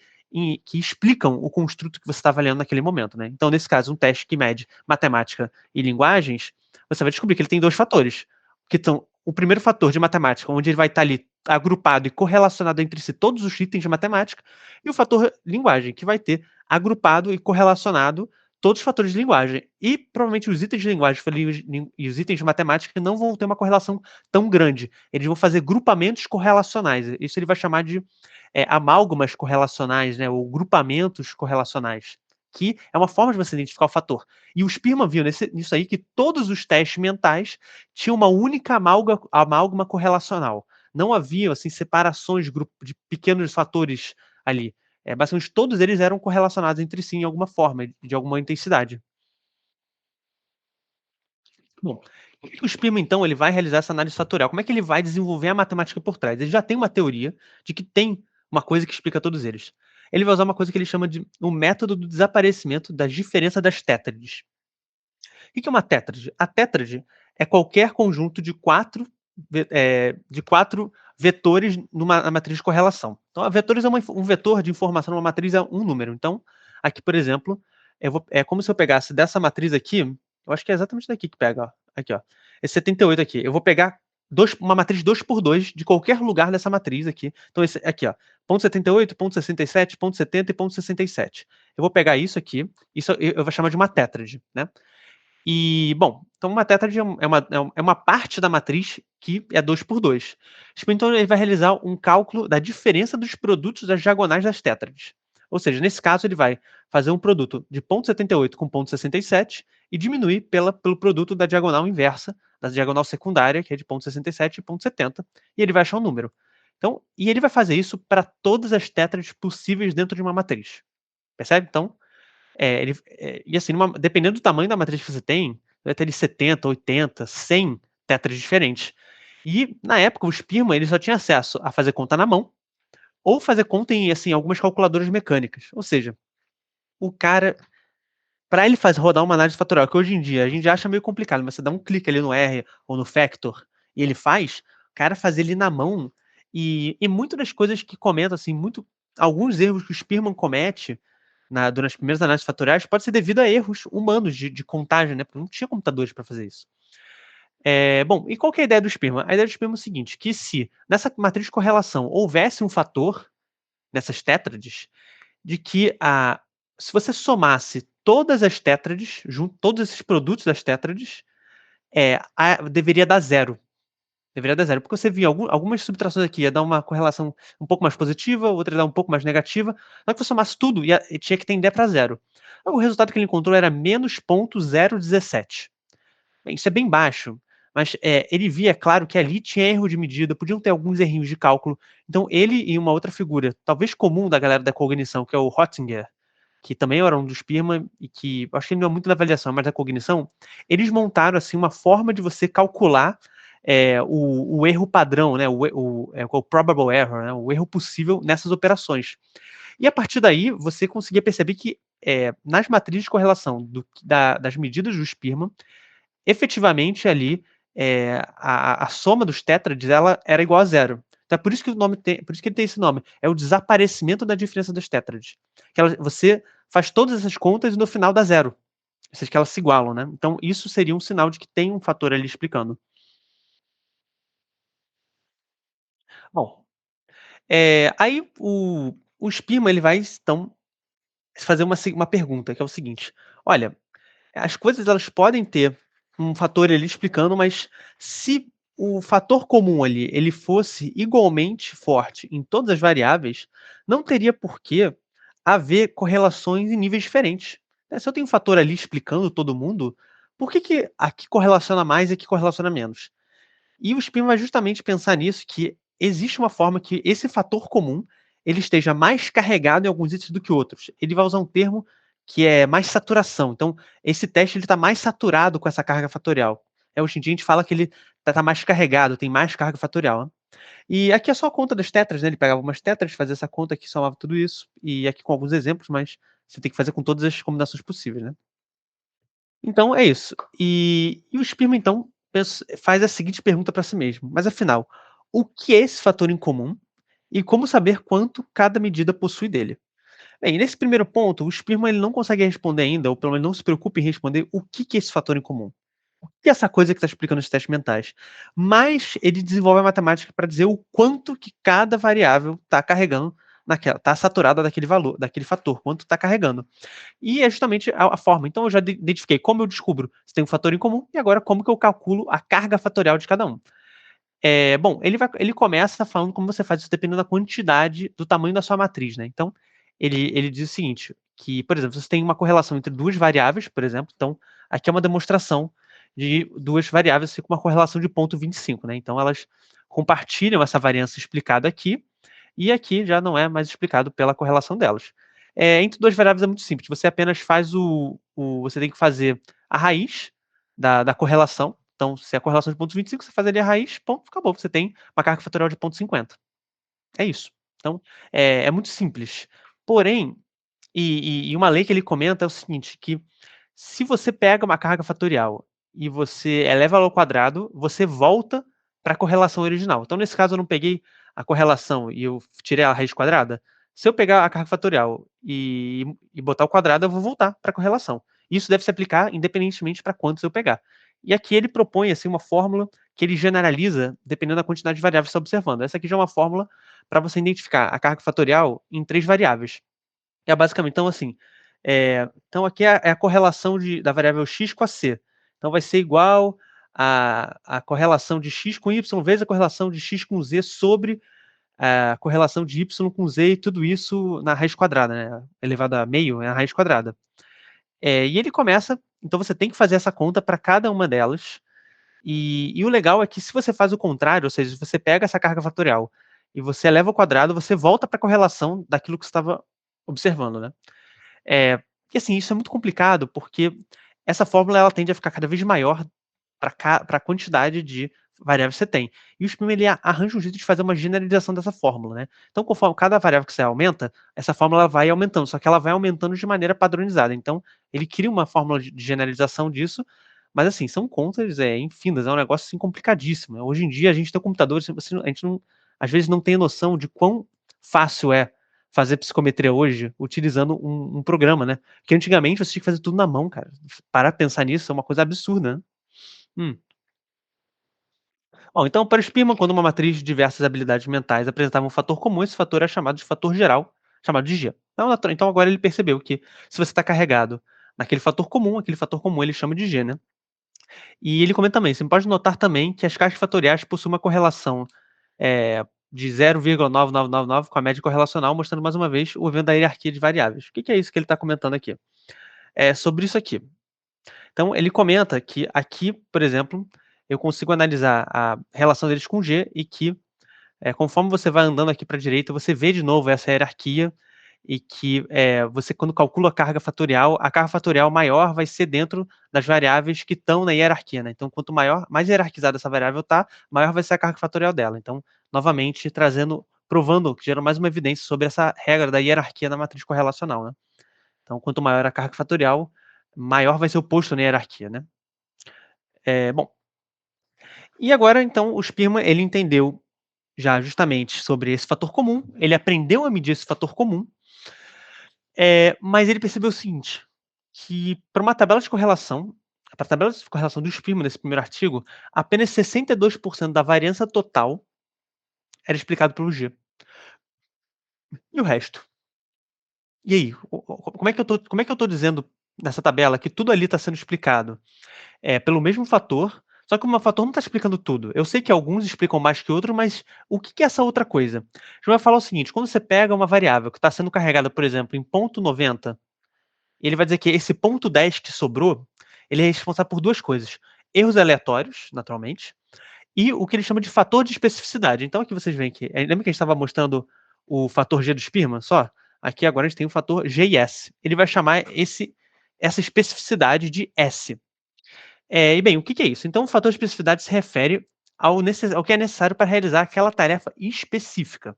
explicam o construto que você está avaliando naquele momento, né? Então, nesse caso, um teste que mede matemática e linguagens, você vai descobrir que ele tem dois fatores, que são o primeiro fator de matemática, onde ele vai estar ali agrupado e correlacionado entre si todos os itens de matemática, e o fator linguagem, que vai ter agrupado e correlacionado todos os fatores de linguagem. E provavelmente os itens de linguagem e os itens de matemática não vão ter uma correlação tão grande. Eles vão fazer grupamentos correlacionais. Isso ele vai chamar de amálgamas correlacionais, né, ou grupamentos correlacionais, que é uma forma de você identificar o fator. E o Spearman viu nisso aí que todos os testes mentais tinham uma única amálgama correlacional. Não havia assim, separações de pequenos fatores ali. Basicamente todos eles eram correlacionados entre si em alguma forma, de alguma intensidade. Bom, como é que o Spearman, então, ele vai realizar essa análise fatorial? Como é que ele vai desenvolver a matemática por trás? Ele já tem uma teoria de que tem uma coisa que explica todos eles. Ele vai usar uma coisa que ele chama de o método do desaparecimento da diferença das tétrades. O que é uma tétrade? A tétrade é qualquer conjunto de quatro vetores na matriz de correlação. Então, a vetores um vetor de informação numa matriz é um número. Então, aqui, por exemplo, é como se eu pegasse dessa matriz aqui, eu acho que é exatamente daqui que pega, ó. Aqui, ó. Esse 78 aqui. Eu vou pegar uma matriz 2 por 2 de qualquer lugar dessa matriz aqui. Então, esse aqui, ó. Ponto 78, ponto 67, ponto 70 e ponto 67. Eu vou pegar isso aqui, isso eu vou chamar de uma tétrade, né? E, bom, então uma tétrade é uma parte da matriz que é 2 por 2. Então ele vai realizar um cálculo da diferença dos produtos das diagonais das tétrades. Ou seja, nesse caso ele vai fazer um produto de ponto 78 com ponto 67 e diminuir pelo produto da diagonal inversa, da diagonal secundária, que é de ponto 67 e ponto 70, e ele vai achar um número. Então, e ele vai fazer isso para todas as tétrades possíveis dentro de uma matriz. Percebe? Então, e assim, dependendo do tamanho da matriz que você tem, vai ter ali 70, 80, 100 tetras diferentes. E, na época, o Spearman ele só tinha acesso a fazer conta na mão, ou fazer conta em, assim, algumas calculadoras mecânicas. Ou seja, o cara, para ele rodar uma análise fatorial, que hoje em dia a gente acha meio complicado, mas você dá um clique ali no R ou no Factor, e ele faz, o cara fazer ele na mão, e muitas das coisas que comenta, assim, alguns erros que o Spearman comete, durante as primeiras análises fatoriais pode ser devido a erros humanos de contagem, né? Porque não tinha computadores para fazer isso. Bom, e qual que é a ideia do Spearman? A ideia do Spearman é o seguinte, que se nessa matriz de correlação houvesse um fator, nessas tétrades, de que se você somasse todas as tétrades, todos esses produtos das tétrades, deveria dar zero. Deveria dar zero, porque você via algumas subtrações aqui, ia dar uma correlação um pouco mais positiva, outra ia dar um pouco mais negativa, na hora que você somasse tudo, e tinha que tender para zero. O resultado que ele encontrou era menos 0,017. Bem, isso é bem baixo, mas ele via, claro, que ali tinha erro de medida, podiam ter alguns errinhos de cálculo. Então ele e uma outra figura, talvez comum da galera da cognição, que é o Hotzinger, que também era um dos Spearman, e que acho que ele não é muito da avaliação, mas da cognição, eles montaram assim uma forma de você calcular o erro padrão, né, o probable error, né, o erro possível nessas operações. E a partir daí, você conseguia perceber que nas matrizes de correlação das medidas do Spearman, efetivamente ali a soma dos tétrades ela era igual a zero. Então é por isso que o nome por isso que ele tem esse nome. É o desaparecimento da diferença dos tétrades. Você faz todas essas contas e no final dá zero. Ou seja, que elas se igualam, né? Então isso seria um sinal de que tem um fator ali explicando. Bom, aí o Spearman ele vai então fazer uma pergunta, que é o seguinte: olha, as coisas elas podem ter um fator ali explicando, mas se o fator comum ali ele fosse igualmente forte em todas as variáveis, não teria por que haver correlações em níveis diferentes. Se eu tenho um fator ali explicando todo mundo, por que, que aqui correlaciona mais e aqui correlaciona menos? E o Spin vai justamente pensar nisso, que existe uma forma que esse fator comum ele esteja mais carregado em alguns itens do que outros. Ele vai usar um termo que é mais saturação. Então, esse teste está mais saturado com essa carga fatorial. Hoje em dia a gente fala que ele está mais carregado, tem mais carga fatorial. Né? E aqui é só a conta das tetras, né? Ele pegava umas tetras, fazia essa conta aqui, somava tudo isso, e aqui com alguns exemplos, mas você tem que fazer com todas as combinações possíveis, né? Então é isso. E o Spearman, então, faz a seguinte pergunta para si mesmo: mas afinal, o que é esse fator em comum e como saber quanto cada medida possui dele? Bem, nesse primeiro ponto, o Spearman ele não consegue responder ainda, ou pelo menos não se preocupa em responder o que é esse fator em comum. O que é essa coisa que está explicando os testes mentais? Mas ele desenvolve a matemática para dizer o quanto que cada variável está carregando está saturada daquele valor, daquele fator, quanto está carregando. E é justamente a forma. Então eu já identifiquei como eu descubro se tem um fator em comum e agora como que eu calculo a carga fatorial de cada um. Bom, ele começa falando como você faz isso dependendo da quantidade, do tamanho da sua matriz, né? Então, ele diz o seguinte, que, por exemplo, você tem uma correlação entre duas variáveis, por exemplo, então, aqui é uma demonstração de duas variáveis assim, com uma correlação de 0,25, né? Então, elas compartilham essa variância explicada aqui, e aqui já não é mais explicado pela correlação delas. Entre duas variáveis é muito simples, você apenas faz você tem que fazer a raiz da correlação, então se é a correlação de 0,25, você faz ali a raiz, ponto, acabou, você tem uma carga fatorial de 0,50. É isso. Então, é muito simples. Porém, e uma lei que ele comenta é o seguinte, que se você pega uma carga fatorial e você eleva ela ao quadrado, você volta para a correlação original. Então, nesse caso, eu não peguei a correlação e eu tirei a raiz quadrada. Se eu pegar a carga fatorial e botar o quadrado, eu vou voltar para a correlação. Isso deve se aplicar independentemente para quantos eu pegar. E aqui ele propõe assim, uma fórmula que ele generaliza dependendo da quantidade de variáveis que você está observando. Essa aqui já é uma fórmula para você identificar a carga fatorial em 3 variáveis. É basicamente, então assim, então aqui é a correlação da variável x com a c. Então vai ser igual a correlação de x com y vezes a correlação de x com z sobre a correlação de y com z e tudo isso na raiz quadrada, né? Elevado a meio é a raiz quadrada. E ele começa, então você tem que fazer essa conta para cada uma delas. E o legal é que se você faz o contrário, ou seja, se você pega essa carga fatorial e você eleva ao quadrado, você volta para a correlação daquilo que você estava observando, né? E assim, isso é muito complicado, porque essa fórmula ela tende a ficar cada vez maior para a quantidade de variáveis que você tem. E o Spin ele arranja um jeito de fazer uma generalização dessa fórmula, né? Então, conforme cada variável que você aumenta, essa fórmula vai aumentando, só que ela vai aumentando de maneira padronizada. Então, ele cria uma fórmula de generalização disso, mas assim, são contas infinas, é um negócio assim, complicadíssimo. Né? Hoje em dia, a gente tem computadores, a gente não, às vezes não tem noção de quão fácil é fazer psicometria hoje utilizando um programa, né? Porque antigamente você tinha que fazer tudo na mão, cara. Parar pra pensar nisso é uma coisa absurda, né? Hum. Bom, então, para o Spearman, quando uma matriz de diversas habilidades mentais apresentava um fator comum, esse fator é chamado de fator geral, chamado de G. Então agora ele percebeu que se você está carregado naquele fator comum, aquele fator comum ele chama de G, né? E ele comenta também, você pode notar também que as caixas fatoriais possuem uma correlação de 0,9999 com a média correlacional, mostrando mais uma vez o evento da hierarquia de variáveis. O que é isso que ele está comentando aqui? É sobre isso aqui. Então, ele comenta que aqui, por exemplo, eu consigo analisar a relação deles com G e que, conforme você vai andando aqui para a direita, você vê de novo essa hierarquia e que você, quando calcula a carga fatorial maior vai ser dentro das variáveis que estão na hierarquia. Né? Então, quanto mais hierarquizada essa variável está, maior vai ser a carga fatorial dela. Então, novamente, trazendo provando, que gerou mais uma evidência sobre essa regra da hierarquia da matriz correlacional, né? Então, quanto maior a carga fatorial, maior vai ser o posto na hierarquia, né? Bom, e agora, então, o Spearman, ele entendeu já justamente sobre esse fator comum, ele aprendeu a medir esse fator comum, mas ele percebeu o seguinte, que para uma tabela de correlação, para a tabela de correlação do Spearman, nesse primeiro artigo, apenas 62% da variância total era explicado pelo G. E o resto? E aí, como é que eu tô dizendo nessa tabela que tudo ali está sendo explicado? Pelo mesmo fator, só que o meu fator não está explicando tudo. Eu sei que alguns explicam mais que outros, mas o que que é essa outra coisa? A gente vai falar o seguinte, quando você pega uma variável que está sendo carregada, por exemplo, em ponto 90, ele vai dizer que esse ponto 10 que sobrou, ele é responsável por duas coisas. Erros aleatórios, naturalmente, e o que ele chama de fator de especificidade. Então aqui vocês veem que, lembra que a gente estava mostrando o fator G do Spearman só? Aqui agora a gente tem o fator G e S. Ele vai chamar essa especificidade de S. E bem, o que que é isso? Então o fator de especificidade se refere ao que é necessário para realizar aquela tarefa específica.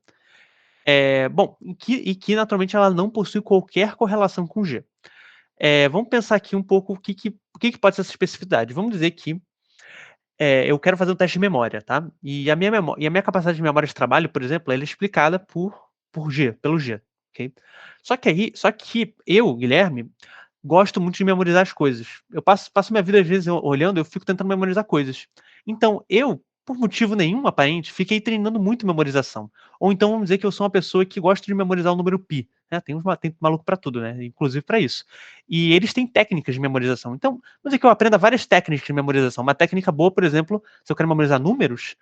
Bom, e que naturalmente ela não possui qualquer correlação com G. Vamos pensar aqui um pouco o que pode ser essa especificidade. Vamos dizer que eu quero fazer um teste de memória, tá? E a minha capacidade de memória de trabalho, por exemplo, ela é explicada pelo G, ok? Só que eu, Guilherme, gosto muito de memorizar as coisas. Eu passo minha vida, às vezes, olhando, eu fico tentando memorizar coisas. Então, eu, por motivo nenhum aparente, fiquei treinando muito memorização. Ou então, vamos dizer que eu sou uma pessoa que gosta de memorizar o número pi. Né? Tem maluco para tudo, né? Inclusive para isso. E eles têm técnicas de memorização. Então, vamos dizer que eu aprenda várias técnicas de memorização. Uma técnica boa, por exemplo, se eu quero memorizar números,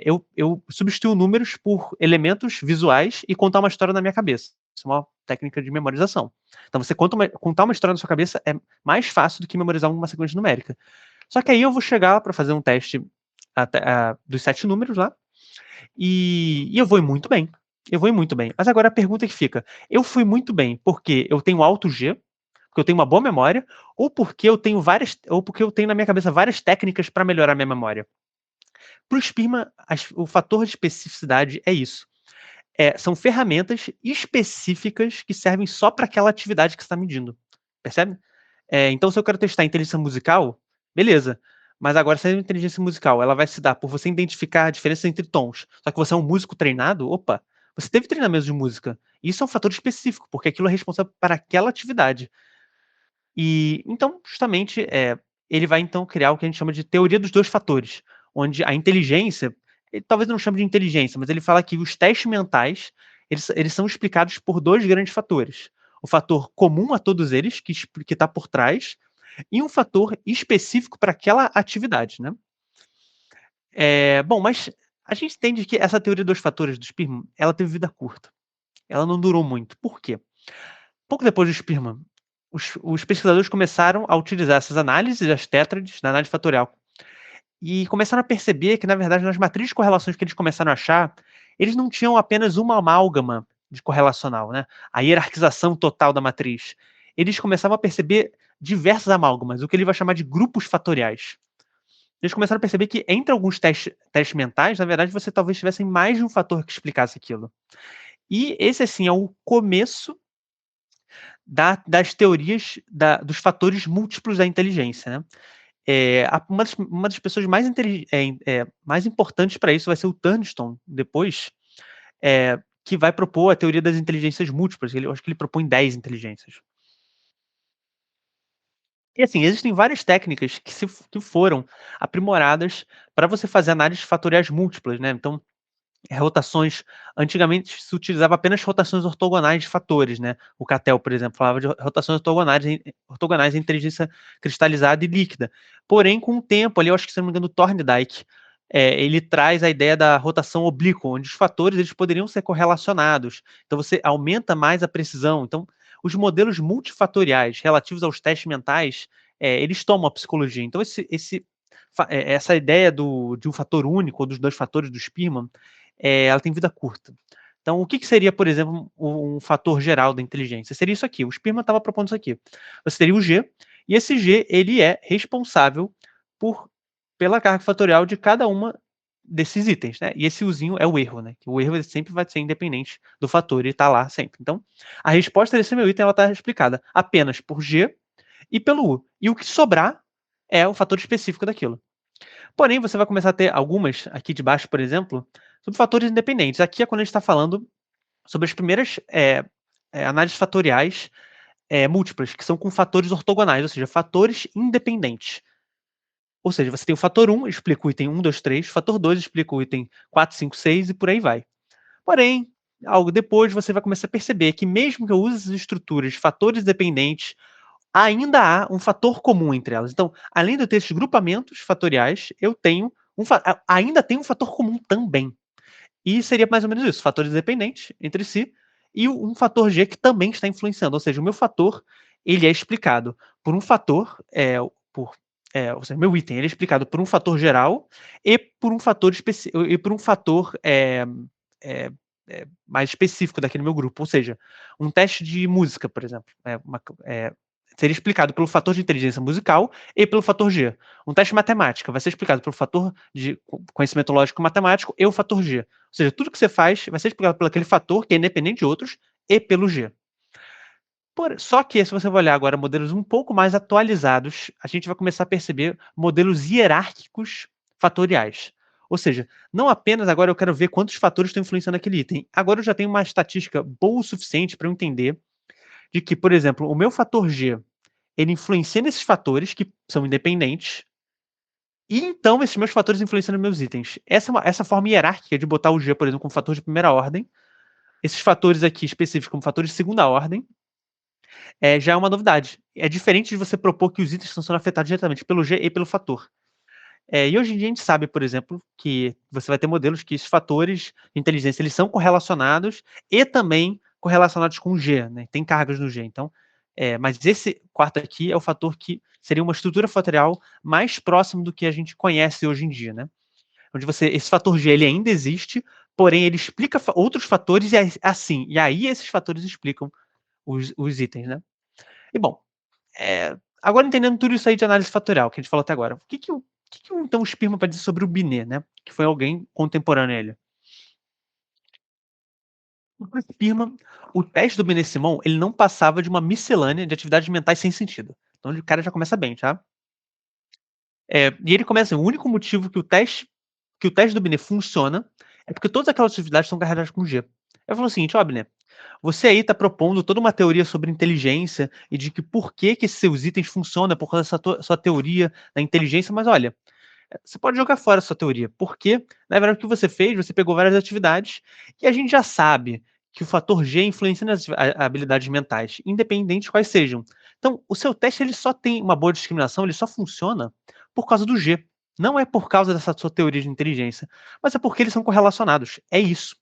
eu substituo números por elementos visuais e contar uma história na minha cabeça. Isso é uma técnica de memorização. Então, você contar uma história na sua cabeça é mais fácil do que memorizar uma sequência numérica. Só que aí eu vou chegar para fazer um teste dos 7 números lá, e eu vou ir muito bem. Eu vou ir muito bem. Mas agora a pergunta que fica: eu fui muito bem porque eu tenho alto G, porque eu tenho uma boa memória, ou porque eu tenho na minha cabeça várias técnicas para melhorar a minha memória? Para o Spearman, o fator de especificidade é isso. São ferramentas específicas que servem só para aquela atividade que você está medindo. Percebe? Então, se eu quero testar a inteligência musical, beleza. Mas agora, se a inteligência musical ela vai se dar por você identificar a diferença entre tons, só que você é um músico treinado, opa, você teve treinamento de música. Isso é um fator específico, porque aquilo é responsável para aquela atividade. E então, justamente, ele vai então criar o que a gente chama de teoria dos dois fatores, onde a inteligência, ele talvez não chame de inteligência, mas ele fala que os testes mentais, eles são explicados por dois grandes fatores. O fator comum a todos eles, que está por trás, e um fator específico para aquela atividade, né? Bom, mas a gente entende que essa teoria dos fatores do Spearman, ela teve vida curta. Ela não durou muito. Por quê? Pouco depois do Spearman, os pesquisadores começaram a utilizar essas análises das tétrades na análise fatorial e começaram a perceber que, na verdade, nas matrizes de correlações que eles começaram a achar, eles não tinham apenas uma amálgama de correlacional, né? A hierarquização total da matriz. Eles começavam a perceber diversas amálgamas, o que ele vai chamar de grupos fatoriais. Eles começaram a perceber que entre alguns testes mentais, na verdade, você talvez tivesse mais de um fator que explicasse aquilo. E esse, assim, é o começo das teorias dos fatores múltiplos da inteligência, né? Uma das pessoas mais importantes para isso vai ser o Turnston, depois, que vai propor a teoria das inteligências múltiplas. Eu acho que ele propõe 10 inteligências. E assim, existem várias técnicas que foram aprimoradas para você fazer análises fatoriais múltiplas, né? Então, rotações. Antigamente se utilizava apenas rotações ortogonais de fatores, né? O Cattell, por exemplo, falava de rotações ortogonais em inteligência cristalizada e líquida. Porém, com o tempo, ali, eu acho que, se não me engano, o Thorndike, ele traz a ideia da rotação oblíqua, onde os fatores eles poderiam ser correlacionados. Então, você aumenta mais a precisão. Então, os modelos multifatoriais relativos aos testes mentais, eles tomam a psicologia. Então, essa ideia de um fator único, ou dos dois fatores do Spearman, ela tem vida curta. Então, o que seria, por exemplo, um fator geral da inteligência? Seria isso aqui. O Spearman estava propondo isso aqui. Você teria o G, e esse G ele é responsável pela carga fatorial de cada uma desses itens, né? E esse uzinho é o erro, né? O erro ele sempre vai ser independente do fator, ele está lá sempre. Então, a resposta desse meu item ela está explicada apenas por G e pelo U. E o que sobrar é o fator específico daquilo. Porém, você vai começar a ter algumas, aqui de baixo, por exemplo, sobre fatores independentes. Aqui é quando a gente está falando sobre as primeiras análises fatoriais múltiplas, que são com fatores ortogonais, ou seja, fatores independentes. Ou seja, você tem o fator 1, explica o item 1, 2, 3, o fator 2 explica o item 4, 5, 6 e por aí vai. Porém, algo depois você vai começar a perceber que mesmo que eu use essas estruturas, fatores dependentes, ainda há um fator comum entre elas. Então, além de eu ter esses grupamentos fatoriais, eu tenho ainda tem um fator comum também. E seria mais ou menos isso, fatores dependentes entre si e um fator G que também está influenciando. Ou seja, o meu fator ele é explicado por um fator, ou seja, meu item ele é explicado por um fator geral e por um fator é, mais específico daquele meu grupo. Ou seja, um teste de música, por exemplo, seria explicado pelo fator de inteligência musical e pelo fator G. Um teste de matemática vai ser explicado pelo fator de conhecimento lógico matemático e o fator G. Ou seja, tudo que você faz vai ser explicado por aquele fator que é independente de outros e pelo G. Só que, se você olhar agora modelos um pouco mais atualizados, a gente vai começar a perceber modelos hierárquicos fatoriais. Ou seja, não apenas agora eu quero ver quantos fatores estão influenciando aquele item. Agora eu já tenho uma estatística boa o suficiente para eu entender de que, por exemplo, o meu fator G, ele influencia nesses fatores que são independentes, e então esses meus fatores influenciam nos meus itens. Essa forma hierárquica de botar o G, por exemplo, como fator de primeira ordem, esses fatores aqui específicos como fatores de segunda ordem, já é uma novidade. É diferente de você propor que os itens estão sendo afetados diretamente pelo G e pelo fator. E hoje em dia a gente sabe, por exemplo, que você vai ter modelos que esses fatores de inteligência eles são correlacionados e também correlacionados com o G, né? Tem cargas no G. Então, mas esse quarto aqui é o fator que seria uma estrutura fatorial mais próximo do que a gente conhece hoje em dia, né? Onde esse fator G ele ainda existe, porém ele explica outros fatores e assim. E aí esses fatores explicam os itens, né? E bom, agora entendendo tudo isso aí de análise fatorial que a gente falou até agora, o que então o Spearman vai dizer sobre o Binet, né? Que foi alguém contemporâneo a ele. O Spearman, o teste do Binet-Simon, ele não passava de uma miscelânea de atividades mentais sem sentido. Então o cara já começa bem, tá? E ele começa assim, o único motivo que o teste do Binet funciona é porque todas aquelas atividades são carregadas com G. Eu falo o seguinte, ó, Binet, você aí está propondo toda uma teoria sobre inteligência e de que por que esses seus itens funcionam por causa dessa sua teoria da inteligência, mas olha, você pode jogar fora a sua teoria, porque, na verdade, o que você fez, você pegou várias atividades e a gente já sabe que o fator G influencia nas habilidades mentais, independente de quais sejam. Então, o seu teste ele só tem uma boa discriminação, ele só funciona por causa do G. Não é por causa dessa sua teoria de inteligência, mas é porque eles são correlacionados. É isso.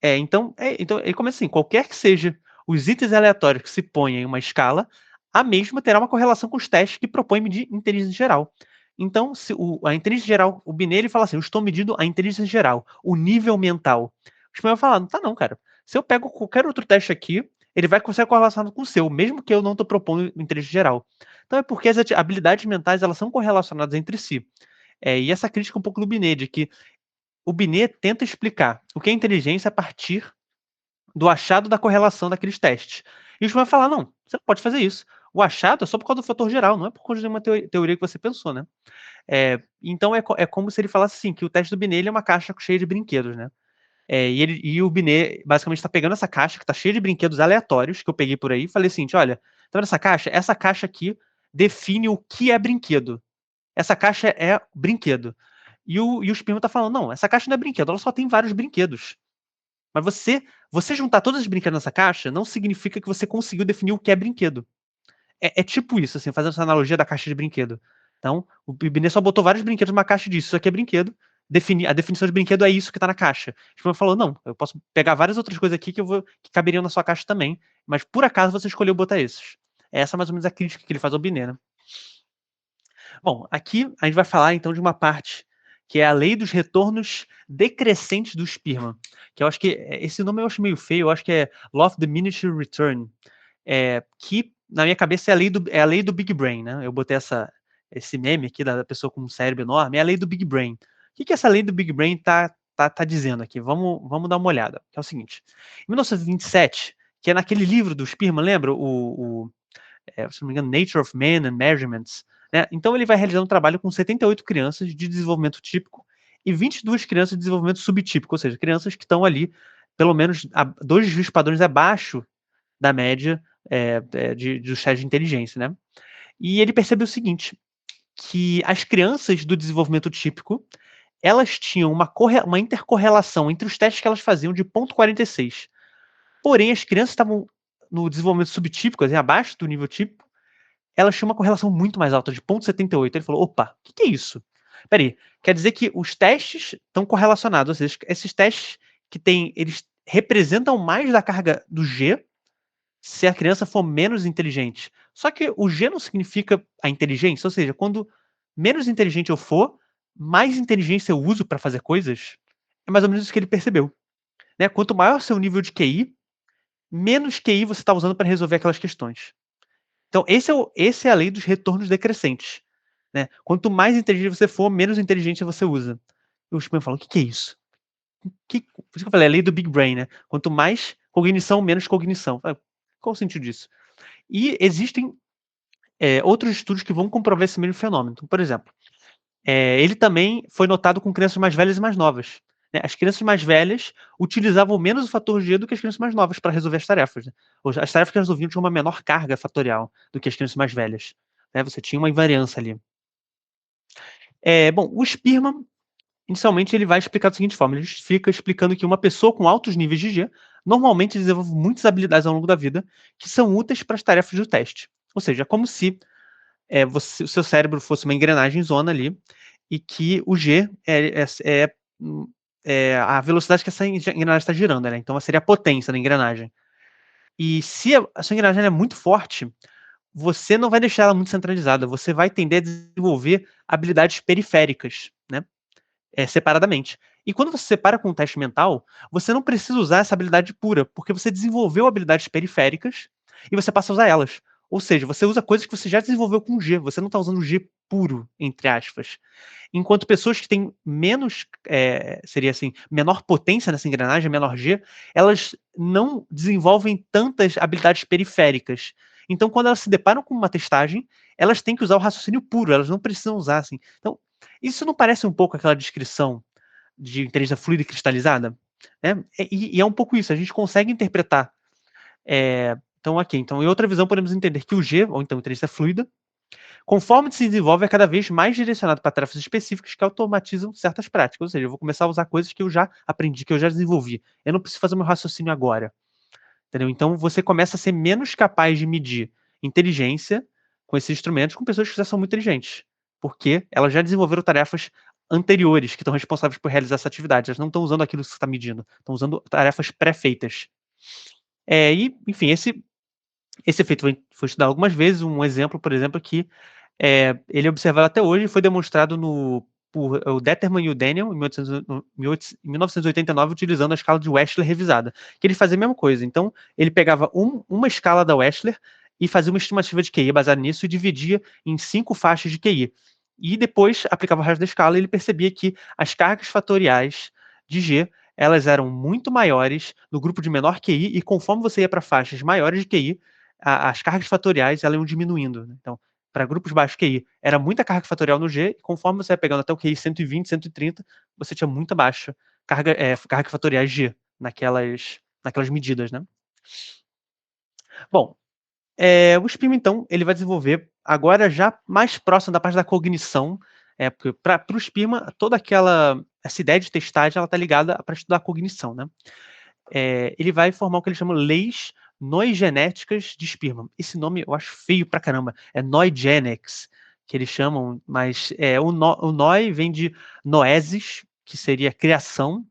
Então ele começa assim: qualquer que seja os itens aleatórios que se ponham em uma escala, a mesma terá uma correlação com os testes que propõem medir inteligência geral. Então, se a inteligência geral, o Binet ele fala assim: eu estou medindo a inteligência geral, o nível mental. O Spinel vai falar: não tá não, cara. Se eu pego qualquer outro teste aqui, ele vai conseguir correlacionado com o seu, mesmo que eu não estou propondo inteligência geral. Então é porque as habilidades mentais elas são correlacionadas entre si. E essa crítica é um pouco do Binet, de que o Binet tenta explicar o que é inteligência a partir do achado da correlação daqueles testes. E o Spinel vai falar: não, você não pode fazer isso. O achado é só por causa do fator geral, não é por causa de uma teoria que você pensou, né? Então é como se ele falasse assim, que o teste do Binet é uma caixa cheia de brinquedos, né? E o Binet basicamente está pegando essa caixa que está cheia de brinquedos aleatórios que eu peguei por aí e falei assim, olha, tá vendo essa caixa? Essa caixa aqui define o que é brinquedo. Essa caixa é brinquedo. E o Spearman está falando, não, essa caixa não é brinquedo, ela só tem vários brinquedos. Mas você juntar todos os brinquedos nessa caixa não significa que você conseguiu definir o que é brinquedo. É tipo isso, assim, fazendo essa analogia da caixa de brinquedo. Então, o Binet só botou vários brinquedos numa caixa disso. Isso aqui é brinquedo. A definição de brinquedo é isso que tá na caixa. Tipo, falou, não, eu posso pegar várias outras coisas aqui que caberiam na sua caixa também, mas por acaso você escolheu botar esses. Essa é mais ou menos a crítica que ele faz ao Binet, né? Bom, aqui a gente vai falar então de uma parte que é a lei dos retornos decrescentes do Spearman, que eu acho que esse nome eu acho meio feio, eu acho que é Law of Diminishing Return, que na minha cabeça é a lei do Big Brain, né? Eu botei esse meme aqui da pessoa com um cérebro enorme, é a lei do Big Brain, que essa lei do Big Brain tá dizendo aqui? Vamos dar uma olhada. Que é o seguinte, em 1927, que é naquele livro do Spearman, lembra? Se não me engano, Nature of Man and Measurements, né? Então ele vai realizar um trabalho com 78 crianças de desenvolvimento típico e 22 crianças de desenvolvimento subtípico, ou seja, crianças que estão ali, pelo menos, dois desvios padrões abaixo da média dos testes de inteligência, né? E ele percebeu o seguinte, que as crianças do desenvolvimento típico, elas tinham uma intercorrelação entre os testes que elas faziam de 0,46. Porém, as crianças estavam no desenvolvimento subtípico, assim, abaixo do nível típico, elas tinham uma correlação muito mais alta, de 0,78. Ele falou, opa, o que é isso? Peraí, quer dizer que os testes estão correlacionados, ou seja, esses testes eles representam mais da carga do G se a criança for menos inteligente. Só que o G não significa a inteligência, ou seja, quando menos inteligente eu for, mais inteligência eu uso para fazer coisas. É mais ou menos isso que ele percebeu, né? Quanto maior seu nível de QI, menos QI você está usando para resolver aquelas questões. Então, esse é a lei dos retornos decrescentes, né? Quanto mais inteligente você for, menos inteligência você usa. E o Spam falou, o que é isso? Por isso que eu falei, é a lei do Big Brain, né? Quanto mais cognição, menos cognição. Qual o sentido disso? E existem outros estudos que vão comprovar esse mesmo fenômeno. Então, por exemplo, ele também foi notado com crianças mais velhas e mais novas, né? As crianças mais velhas utilizavam menos o fator G do que as crianças mais novas para resolver as tarefas, né? As tarefas que elas resolviam tinham uma menor carga fatorial do que as crianças mais velhas, né? Você tinha uma invariância ali. Bom, o Spearman, inicialmente, ele vai explicar da seguinte forma: ele fica explicando que uma pessoa com altos níveis de G normalmente desenvolve muitas habilidades ao longo da vida que são úteis para as tarefas do teste. Ou seja, é como se o seu cérebro fosse uma engrenagem zona ali, e que o G é a velocidade que essa engrenagem está girando, né? Então seria a potência da engrenagem. E se a sua engrenagem é muito forte, você não vai deixar ela muito centralizada, você vai tender a desenvolver habilidades periféricas, né? Separadamente. E quando você separa com um teste mental, você não precisa usar essa habilidade pura, porque você desenvolveu habilidades periféricas e você passa a usar elas. Ou seja, você usa coisas que você já desenvolveu com G, você não está usando o G puro, entre aspas. Enquanto pessoas que têm menos, seria assim, menor potência nessa engrenagem, menor G, elas não desenvolvem tantas habilidades periféricas. Então, quando elas se deparam com uma testagem, elas têm que usar o raciocínio puro, elas não precisam usar assim. Então, isso não parece um pouco aquela descrição de inteligência fluida e cristalizada? Né? E é um pouco isso, a gente consegue interpretar. Então, aqui, então, em outra visão, podemos entender que o G, ou então inteligência fluida, conforme se desenvolve, é cada vez mais direcionado para tarefas específicas que automatizam certas práticas. Ou seja, eu vou começar a usar coisas que eu já aprendi, que eu já desenvolvi. Eu não preciso fazer meu raciocínio agora. Entendeu? Então, você começa a ser menos capaz de medir inteligência com esses instrumentos com pessoas que já são muito inteligentes. Porque elas já desenvolveram tarefas anteriores que estão responsáveis por realizar essa atividade. Elas não estão usando aquilo que você está medindo. Estão usando tarefas pré-feitas. Enfim, esse efeito foi estudado algumas vezes. Um exemplo, por exemplo, que ele é observado até hoje, foi demonstrado por o Detterman e o Daniel, em 1989, utilizando a escala de Wechsler revisada, que ele fazia a mesma coisa. Então, ele pegava uma escala da Wechsler e fazia uma estimativa de QI baseada nisso e dividia em 5 faixas de QI. E depois aplicava o resto da escala e ele percebia que as cargas fatoriais de G elas eram muito maiores no grupo de menor QI, e conforme você ia para faixas maiores de QI, as cargas fatoriais elas iam diminuindo. Então, para grupos baixos QI, era muita carga fatorial no G, e conforme você ia pegando até o QI 120, 130, você tinha muita baixa carga fatorial G naquelas medidas, né? Bom, o SPIM, então, ele vai desenvolver agora já mais próximo da parte da cognição, porque para o SPIRMA, toda essa ideia de testagem, ela está ligada para estudar a cognição, né? Ele vai formar o que ele chama leis noigenéticas de Spearman. Esse nome eu acho feio pra caramba. É Noigenics, que eles chamam, mas o noi vem de noesis, que seria criação,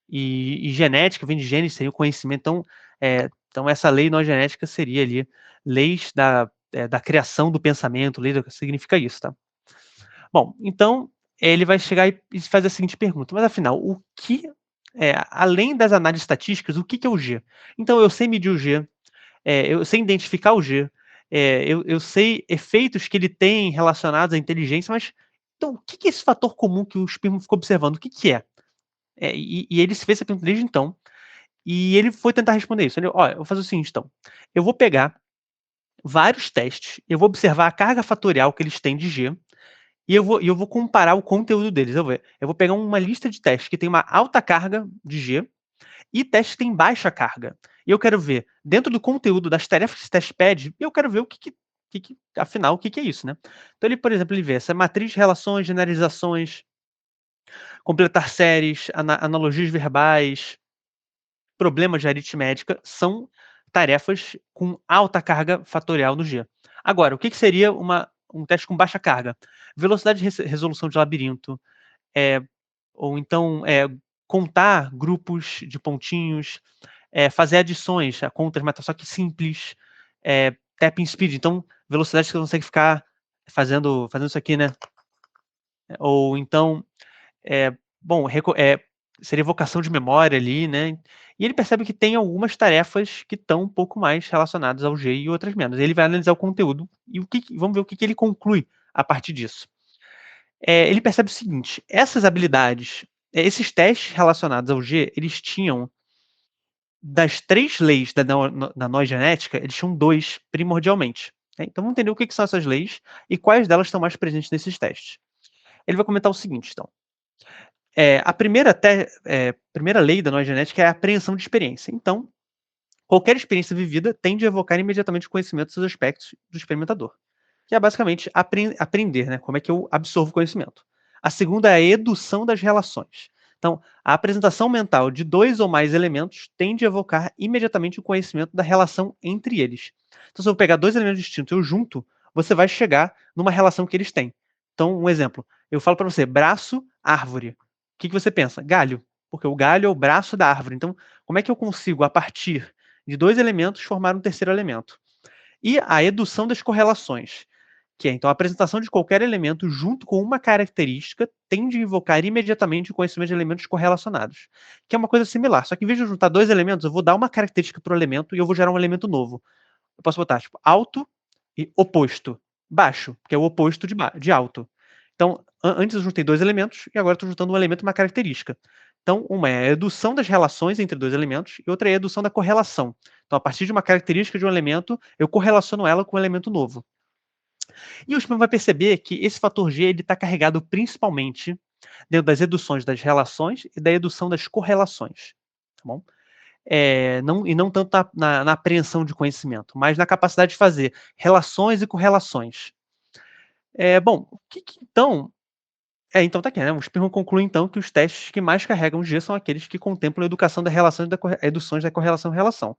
e genética vem de genes, seria o conhecimento. Então essa lei noigenética seria ali leis da criação do pensamento, lei do que significa isso, tá? Bom, então ele vai chegar e fazer a seguinte pergunta: mas afinal, além das análises estatísticas, o que é o G? Então eu sei medir o G, eu sei identificar o G, eu sei efeitos que ele tem relacionados à inteligência, mas Então, o que é esse fator comum que o Spearman ficou observando? O que é? E ele se fez essa pergunta desde então, e ele foi tentar responder isso. Ele, olha, eu vou fazer o seguinte, então. Eu vou pegar vários testes, eu vou observar a carga fatorial que eles têm de G, e eu vou comparar o conteúdo deles. Eu vou pegar uma lista de testes que tem uma alta carga de G e testes que têm baixa carga. E eu quero ver, dentro do conteúdo das tarefas que esse teste pede, eu quero ver afinal, o que é isso, né? Então, ele, por exemplo, ele vê essa matriz de relações, generalizações, completar séries, analogias verbais, problemas de aritmética, são tarefas com alta carga fatorial no G. Agora, o que seria um teste com baixa carga? Velocidade de resolução de labirinto, é, ou então contar grupos de pontinhos, fazer adições, a contas, mas só que simples, tapping speed, então velocidade que você consegue ficar fazendo isso aqui, né? Ou então, é, bom, seria evocação de memória ali, né? E ele percebe que tem algumas tarefas que estão um pouco mais relacionadas ao G e outras menos. Ele vai analisar o conteúdo e vamos ver o que ele conclui a partir disso. Ele percebe o seguinte: essas habilidades, esses testes relacionados ao G, eles tinham, das 3 leis da noise genética, eles tinham 2 primordialmente. Né? Então vamos entender o que são essas leis e quais delas estão mais presentes nesses testes. Ele vai comentar o seguinte, então. A primeira lei da noise genética é a apreensão de experiência. Então, qualquer experiência vivida tende a evocar imediatamente o conhecimento dos aspectos do experimentador, que é basicamente aprender, né? Como é que eu absorvo conhecimento. A segunda é a edução das relações. Então, a apresentação mental de 2 ou mais elementos tende a evocar imediatamente o conhecimento da relação entre eles. Então, se eu pegar 2 elementos distintos e eu junto, você vai chegar numa relação que eles têm. Então, um exemplo, eu falo para você, braço, árvore. O que você pensa? Galho, porque o galho é o braço da árvore. Então, como é que eu consigo, a partir de 2 elementos, formar um terceiro elemento? E a edução das correlações, que é, então, a apresentação de qualquer elemento junto com uma característica tende a invocar imediatamente o conhecimento de elementos correlacionados, que é uma coisa similar, só que em vez de eu juntar 2 elementos, eu vou dar uma característica para o elemento e eu vou gerar um elemento novo. Eu posso botar, tipo, alto e oposto. Baixo, que é o oposto de alto. Então, antes eu juntei 2 elementos e agora estou juntando um elemento e uma característica. Então, uma é a edução das relações entre 2 elementos e outra é a edução da correlação. Então, a partir de uma característica de um elemento, eu correlaciono ela com um elemento novo. E o Schumann vai perceber que esse fator G está carregado principalmente dentro das eduções das relações e da edução das correlações. Tá bom? Não tanto na apreensão de conhecimento, mas na capacidade de fazer relações e correlações. Bom, então. Então tá aqui, né? O Spearman conclui então que os testes que mais carregam G são aqueles que contemplam a educação da relação e eduções da correlação-relação.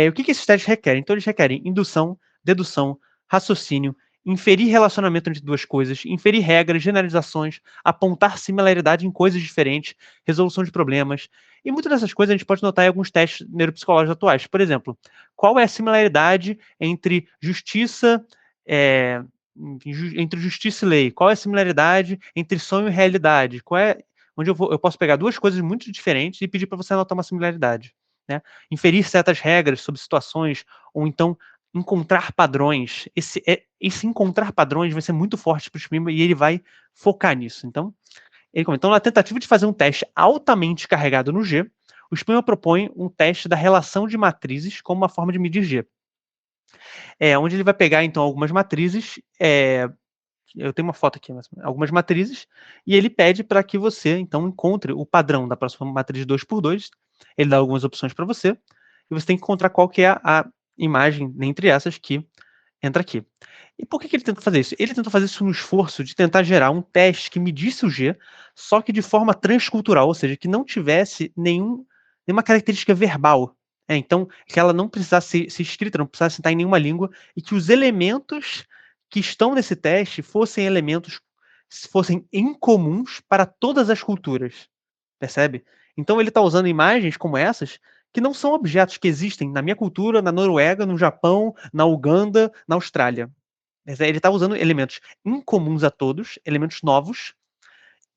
O que esses testes requerem? Então, eles requerem indução, dedução, raciocínio, inferir relacionamento entre 2 coisas, inferir regras, generalizações, apontar similaridade em coisas diferentes, resolução de problemas. E muitas dessas coisas a gente pode notar em alguns testes neuropsicológicos atuais. Por exemplo, qual é a similaridade entre justiça, entre justiça e lei? Qual é a similaridade entre sonho e realidade? Onde eu posso pegar 2 coisas muito diferentes e pedir para você anotar uma similaridade. Né? Inferir certas regras sobre situações, ou então encontrar padrões. Esse encontrar padrões vai ser muito forte para o Spearman e ele vai focar nisso. Então, na tentativa de fazer um teste altamente carregado no G, o Spearman propõe um teste da relação de matrizes como uma forma de medir G. Onde ele vai pegar, então, algumas matrizes, eu tenho uma foto aqui, algumas matrizes, e ele pede para que você, então, encontre o padrão da próxima matriz 2x2, ele dá algumas opções para você, e você tem que encontrar qual que é a imagem entre essas que entra aqui. E por que ele tenta fazer isso? Ele tenta fazer isso no esforço de tentar gerar um teste que medisse o G, só que de forma transcultural, ou seja, que não tivesse nenhuma característica verbal. Então, que ela não precisasse ser escrita, não precisasse estar em nenhuma língua, e que os elementos que estão nesse teste fossem elementos fossem incomuns para todas as culturas. Percebe? Então ele está usando imagens como essas que não são objetos que existem na minha cultura, na Noruega, no Japão, na Uganda, na Austrália. Ele está usando elementos incomuns a todos, elementos novos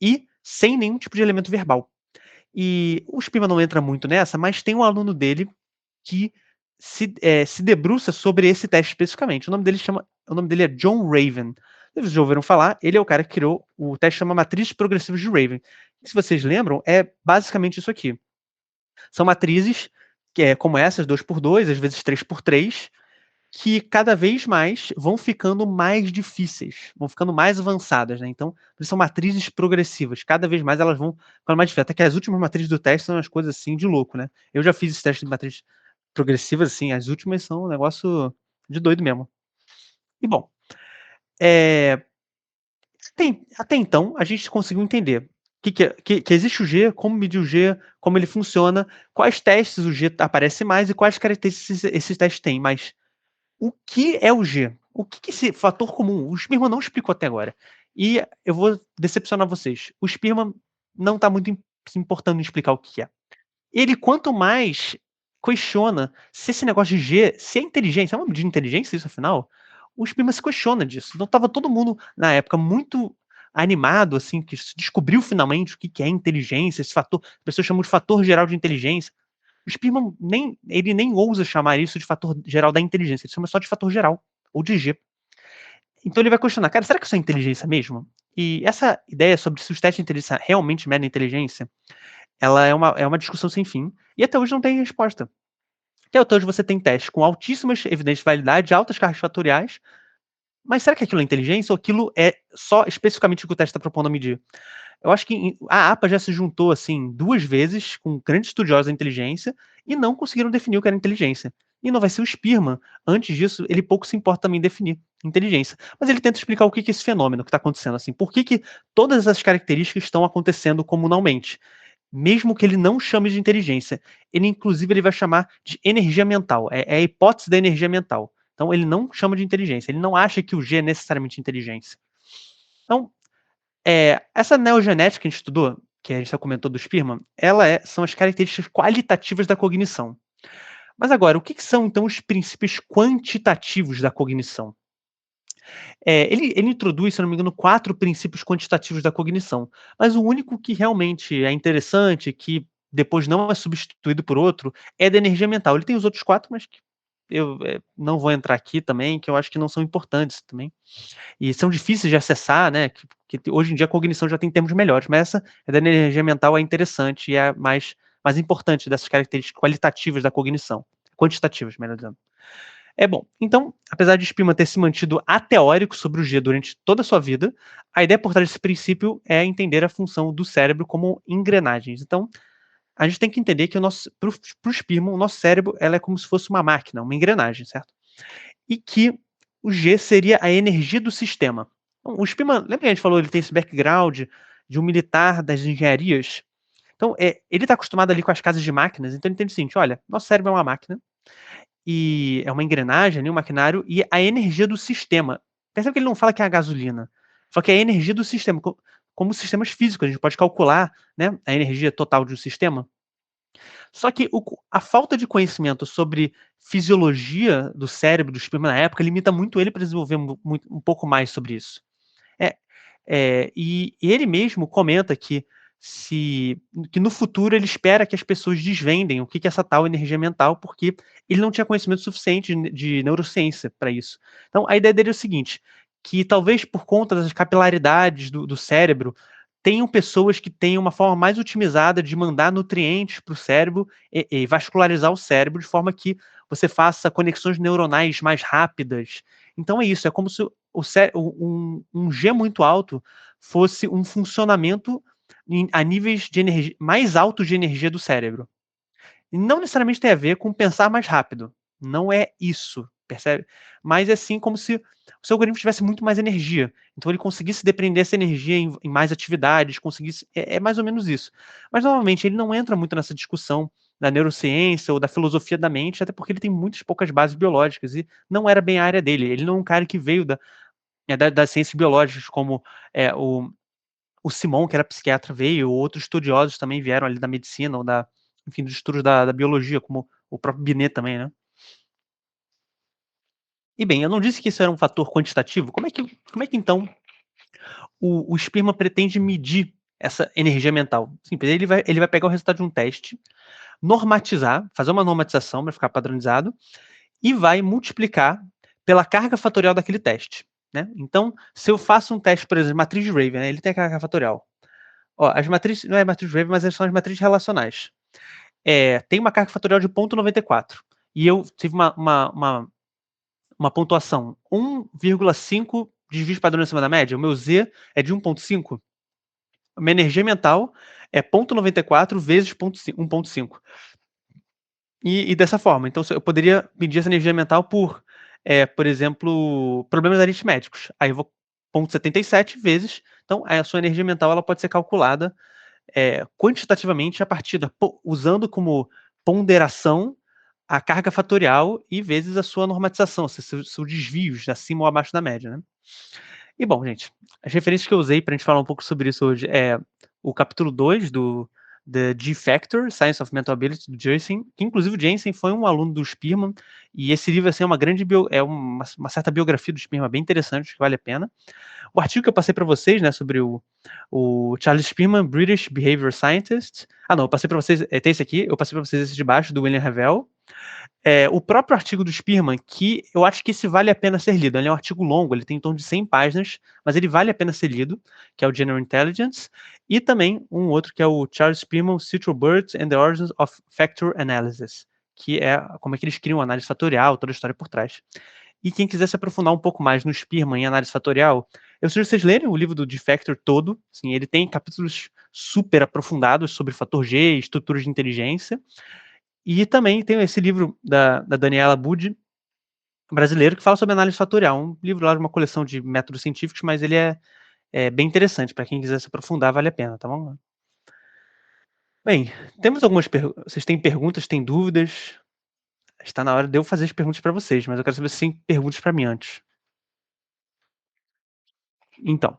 e sem nenhum tipo de elemento verbal. E o Spearman não entra muito nessa, mas tem um aluno dele que se debruça sobre esse teste especificamente. O nome dele é John Raven. Vocês já ouviram falar, ele é o cara que criou o teste chama matrizes progressivas de Raven. E se vocês lembram, é basicamente isso aqui. São matrizes que é como essas, 2x2, às vezes 3x3, que cada vez mais vão ficando mais difíceis, vão ficando mais avançadas, né? Então, são matrizes progressivas, cada vez mais elas vão ficando mais difíceis. Até que as últimas matrizes do teste são umas coisas assim de louco, né? Eu já fiz esse teste de matrizes progressivas, assim, as últimas são um negócio de doido mesmo. E bom, é, até então a gente conseguiu entender que existe o G, como medir o G, como ele funciona, quais testes o G aparece mais e quais características esses testes têm, mas o que é o G? O que esse fator comum? O Spearman não explicou até agora. E eu vou decepcionar vocês. O Spearman não está muito se importando em explicar o que é. Ele, quanto mais questiona se esse negócio de G, se é inteligência, é uma medida de inteligência isso afinal, o Spearman se questiona disso. Então estava todo mundo, na época, muito animado, assim, que se descobriu finalmente o que é inteligência, esse fator, as pessoas chamam de fator geral de inteligência. O Spearman ele nem ousa chamar isso de fator geral da inteligência, ele chama só de fator geral, ou de G. Então ele vai questionar, cara, será que isso é inteligência mesmo? E essa ideia sobre se os testes de inteligência realmente medem inteligência, ela é uma discussão sem fim, e até hoje não tem resposta. Até hoje você tem testes com altíssimas evidências de validade, altas cargas fatoriais, mas será que aquilo é inteligência ou aquilo é só especificamente o que o teste está propondo a medir? Eu acho que a APA já se juntou assim 2 vezes com grandes estudiosos da inteligência e não conseguiram definir o que era inteligência. E não vai ser o Spearman. Antes disso, ele pouco se importa também em definir inteligência. Mas ele tenta explicar o que é esse fenômeno que está acontecendo, assim, por que todas essas características estão acontecendo comunalmente, mesmo que ele não chame de inteligência. Ele, inclusive, ele vai chamar de energia mental. É a hipótese da energia mental. Então, ele não chama de inteligência. Ele não acha que o G é necessariamente inteligência. Então, essa neogenética que a gente estudou, que a gente já comentou do Spearman, são as características qualitativas da cognição. Mas agora, o que são então os princípios quantitativos da cognição? Ele introduz, se não me engano, 4 princípios quantitativos da cognição, mas o único que realmente é interessante, que depois não é substituído por outro, é da energia mental. Ele tem os outros 4, mas que eu não vou entrar aqui também, que eu acho que não são importantes também. E são difíceis de acessar, né? Que hoje em dia a cognição já tem termos melhores, mas essa da energia mental é interessante e é mais importante dessas características qualitativas da cognição, quantitativas, melhor dizendo. É bom. Então, apesar de Spearman ter se mantido ateórico sobre o G durante toda a sua vida, a ideia por trás desse princípio é entender a função do cérebro como engrenagens. Então, a gente tem que entender que para o Spearman, o nosso cérebro ela é como se fosse uma máquina, uma engrenagem, certo? E que o G seria a energia do sistema. Então, o Spearman, lembra que a gente falou, ele tem esse background de um militar das engenharias? Então, ele está acostumado ali com as casas de máquinas, então ele entende o seguinte, olha, nosso cérebro é uma máquina, e é uma engrenagem ali, um maquinário, e a energia do sistema. Percebe que ele não fala que é a gasolina, ele fala que é a energia do sistema, como sistemas físicos, a gente pode calcular, né, a energia total de um sistema. Só que a falta de conhecimento sobre fisiologia do cérebro do Spearman na época limita muito ele para desenvolver um pouco mais sobre isso. É, e ele mesmo comenta que no futuro ele espera que as pessoas desvendem o que é essa tal energia mental, porque ele não tinha conhecimento suficiente de neurociência para isso. Então a ideia dele é o seguinte, que talvez por conta das capilaridades do cérebro, tenham pessoas que tenham uma forma mais otimizada de mandar nutrientes para o cérebro e vascularizar o cérebro de forma que você faça conexões neuronais mais rápidas. Então é isso, é como se um G muito alto fosse um funcionamento a níveis de energia mais altos de energia do cérebro. E não necessariamente tem a ver com pensar mais rápido. Não é isso, percebe? Mas é sim como se o seu organismo tivesse muito mais energia. Então ele conseguisse depender dessa energia em mais atividades, conseguisse. É mais ou menos isso. Mas, novamente, ele não entra muito nessa discussão da neurociência ou da filosofia da mente, até porque ele tem muitas poucas bases biológicas e não era bem a área dele. Ele não é um cara que veio das ciências biológicas, como o Simon, que era psiquiatra, veio, outros estudiosos também vieram ali da medicina ou enfim, dos estudos da biologia, como o próprio Binet também, né? E bem, eu não disse que isso era um fator quantitativo. Como é que então o Spearman pretende medir essa energia mental? Simples, ele vai pegar o resultado de um teste, normatizar, fazer uma normatização para ficar padronizado, e vai multiplicar pela carga fatorial daquele teste. né? Então, se eu faço um teste, por exemplo, matriz de Raven, né? Ele tem a carga fatorial. Ó, as matrizes, não é matriz de Raven, mas são as matrizes relacionais. Tem uma carga fatorial de 0,94. E eu tive uma pontuação 1,5 desvios padrões acima da média. O meu Z é de 1,5. A minha energia mental é 0,94 vezes 1,5. E dessa forma. Então, eu poderia medir essa energia mental por exemplo, problemas aritméticos. Aí eu vou 0,77 vezes. Então, a sua energia mental ela pode ser calculada quantitativamente a partir usando como ponderação a carga fatorial e vezes a sua normatização, seus desvios acima ou abaixo da média, né? E bom, gente, as referências que eu usei para a gente falar um pouco sobre isso hoje é o capítulo 2 do The G-Factor, Science of Mental Ability, do Jensen, que inclusive o Jensen foi um aluno do Spearman, e esse livro assim, é uma grande uma certa biografia do Spearman, bem interessante, que vale a pena. O artigo que eu passei para vocês, né, sobre o Charles Spearman, British Behavior Scientist. Ah, não, eu passei para vocês, tem esse aqui, eu passei para vocês esse de baixo, do William Revel. O próprio artigo do Spearman, que eu acho que esse vale a pena ser lido. Ele é um artigo longo, ele tem em torno de 100 páginas, mas ele vale a pena ser lido, que é o General Intelligence, e também um outro que é o Charles Spearman, Sutural Birds and the Origins of Factor Analysis, que é como é que eles criam análise fatorial, toda a história por trás. E quem quiser se aprofundar um pouco mais no Spearman em análise fatorial, eu sugiro vocês lerem o livro do G-Factor todo. Assim, ele tem capítulos super aprofundados sobre fator G, estruturas de inteligência. E também tem esse livro da Daniela Budi, brasileiro, que fala sobre análise fatorial. Um livro lá de uma coleção de métodos científicos, mas ele é bem interessante. Para quem quiser se aprofundar, vale a pena, tá bom? Bem, temos algumas perguntas. Vocês têm perguntas, têm dúvidas? Está na hora de eu fazer as perguntas para vocês, mas eu quero saber se tem perguntas para mim antes. Então.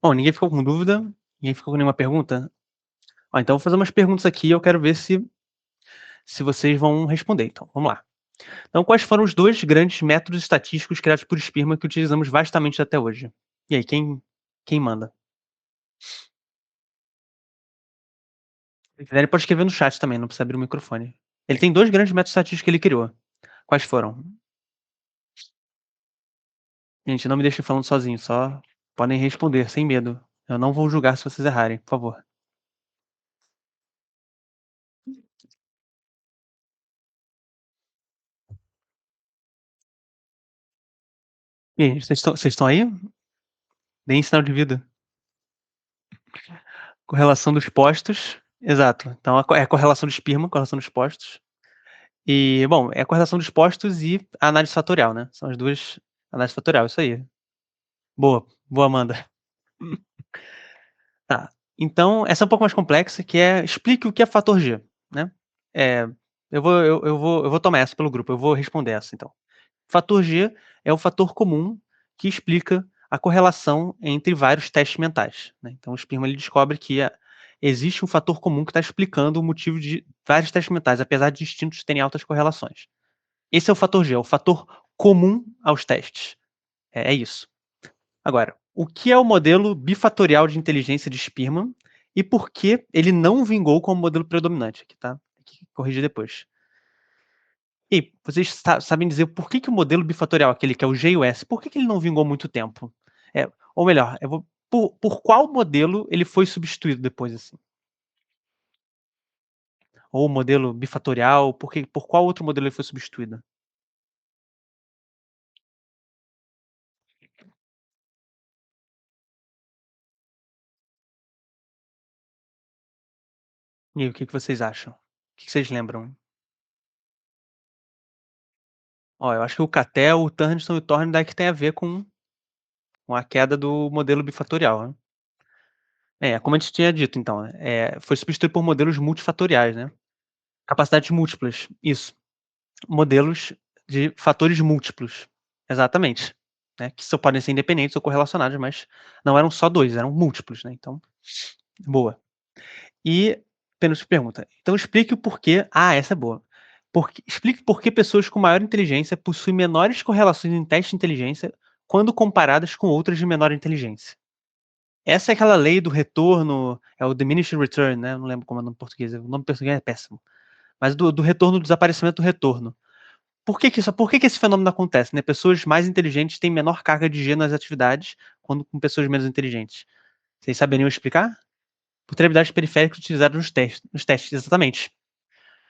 Bom, ninguém ficou com dúvida? Ninguém ficou com nenhuma pergunta? Ó, então eu vou fazer umas perguntas aqui e eu quero ver se vocês vão responder. Então, vamos lá. Então, quais foram os dois grandes métodos estatísticos criados por Spearman que utilizamos vastamente até hoje? E aí, quem manda? Se quiserem, pode escrever no chat também, não precisa abrir o microfone. Ele tem dois grandes métodos estatísticos que ele criou. Quais foram? Gente, não me deixem falando sozinho, só podem responder, sem medo. Eu não vou julgar se vocês errarem, por favor. E aí, vocês estão aí? Deem sinal de vida. Correlação dos postos. Exato. Então, é a correlação do Spearman, correlação dos postos. E, bom, é a correlação dos postos e a análise fatorial, né? São as duas. Análise fatorial, isso aí. Boa, boa, Amanda. Tá. Então, essa é um pouco mais complexa, que é explique o que é fator G, né? É, eu vou tomar essa pelo grupo, eu vou responder essa, então. Fator G é o fator comum que explica a correlação entre vários testes mentais, né? Então, o Spearman ele descobre que existe um fator comum que está explicando o motivo de vários testes mentais, apesar de distintos terem altas correlações. Esse é o fator G, é o fator comum aos testes. É isso. Agora, o que é o modelo bifatorial de inteligência de Spearman e por que ele não vingou como modelo predominante? Aqui, tá? Aqui, corrigir depois. E vocês sabem dizer por que o modelo bifatorial, aquele que é o G e o S, por que ele não vingou muito tempo? Ou melhor, por qual modelo ele foi substituído depois, assim? Ou o modelo bifatorial, por qual outro modelo ele foi substituído? E aí, o que vocês acham? O que vocês lembram? Ó, eu acho que o Cattell, o Turniston e o Thorndike tem a ver com a queda do modelo bifatorial, né? Como a gente tinha dito, então, né? Foi substituído por modelos multifatoriais, né? Capacidades múltiplas, isso. Modelos de fatores múltiplos, exatamente. Né? Que só podem ser independentes ou correlacionados, mas não eram só dois, eram múltiplos, né? Então, boa. E penúltima pergunta. Então, explique o porquê. Ah, essa é boa. Explique por que pessoas com maior inteligência possuem menores correlações em teste de inteligência quando comparadas com outras de menor inteligência. Essa é aquela lei do retorno, é o diminishing return, né? Eu não lembro como é o nome em português. O nome em português é péssimo. mas do retorno, do desaparecimento do retorno. Por que que esse fenômeno acontece, né? Pessoas mais inteligentes têm menor carga de G nas atividades, quando com pessoas menos inteligentes. Vocês saberiam explicar? Por ter habilidades periféricas utilizadas nos testes, exatamente.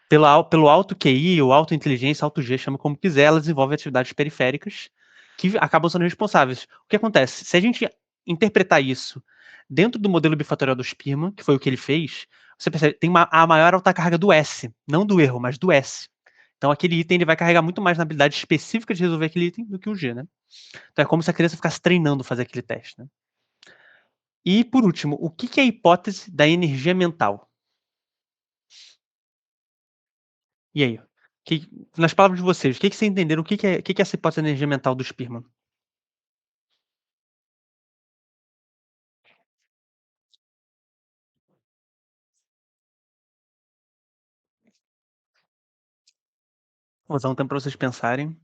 Pelo alto QI, ou alta inteligência, alto G, chama como quiser, elas desenvolvem atividades periféricas que acabam sendo responsáveis. O que acontece? Se a gente interpretar isso dentro do modelo bifatorial do Spearman, que foi o que ele fez, você percebe, tem a maior alta carga do S, não do erro, mas do S. Então aquele item ele vai carregar muito mais na habilidade específica de resolver aquele item do que o G, né? Então é como se a criança ficasse treinando fazer aquele teste, né? E por último, o que é a hipótese da energia mental? E aí? Nas palavras de vocês, o que vocês entenderam? O que é essa hipótese da energia mental do Spearman? Vou usar um tempo para vocês pensarem.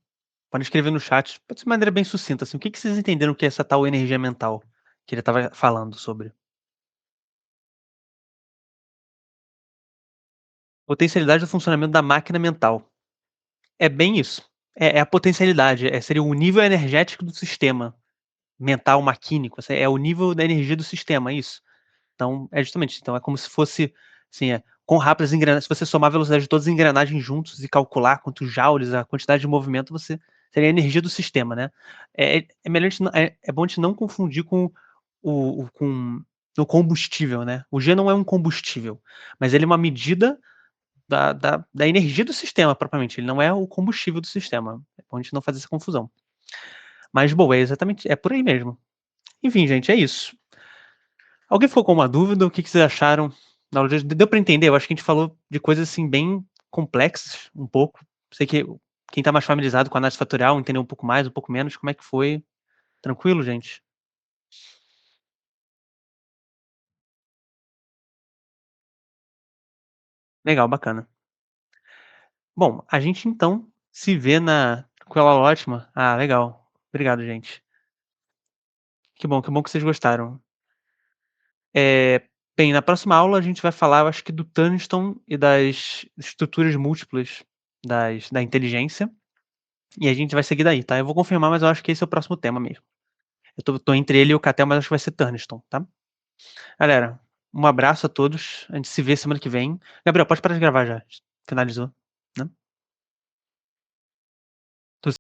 Podem escrever no chat, pode ser de maneira bem sucinta, assim. O que vocês entenderam que é essa tal energia mental que ele estava falando sobre? Potencialidade do funcionamento da máquina mental. É bem isso. É a potencialidade, seria o nível energético do sistema mental, maquínico, é o nível da energia do sistema, é isso. Então, é justamente isso. Então é como se fosse, assim, quão rápido as engrenagens, se você somar a velocidade de todas as engrenagens juntos e calcular quantos joules, a quantidade de movimento, você seria a energia do sistema, né? Melhor é bom a gente não confundir com com o combustível, né? O G não é um combustível, mas ele é uma medida da energia do sistema, propriamente. Ele não é o combustível do sistema. É bom a gente não fazer essa confusão. Mas, boa, é por aí mesmo. Enfim, gente, é isso. Alguém ficou com uma dúvida? O que vocês acharam na aula de hoje? Deu para entender? Eu acho que a gente falou de coisas assim bem complexas, um pouco. Sei que quem está mais familiarizado com a análise fatorial entendeu um pouco mais, um pouco menos. Como é que foi? Tranquilo, gente? Legal, bacana. Bom, a gente então se vê na com ela ótima. Ah, legal. Obrigado, gente. Que bom que vocês gostaram. Eh, bem, na próxima aula a gente vai falar, eu acho que do Tungstone e das estruturas múltiplas da inteligência. E a gente vai seguir daí, tá? Eu vou confirmar, mas eu acho que esse é o próximo tema mesmo. Eu tô entre ele e o Catel, mas acho que vai ser Turniston, tá? Galera, um abraço a todos. A gente se vê semana que vem. Gabriel, pode parar de gravar já. Finalizou, né?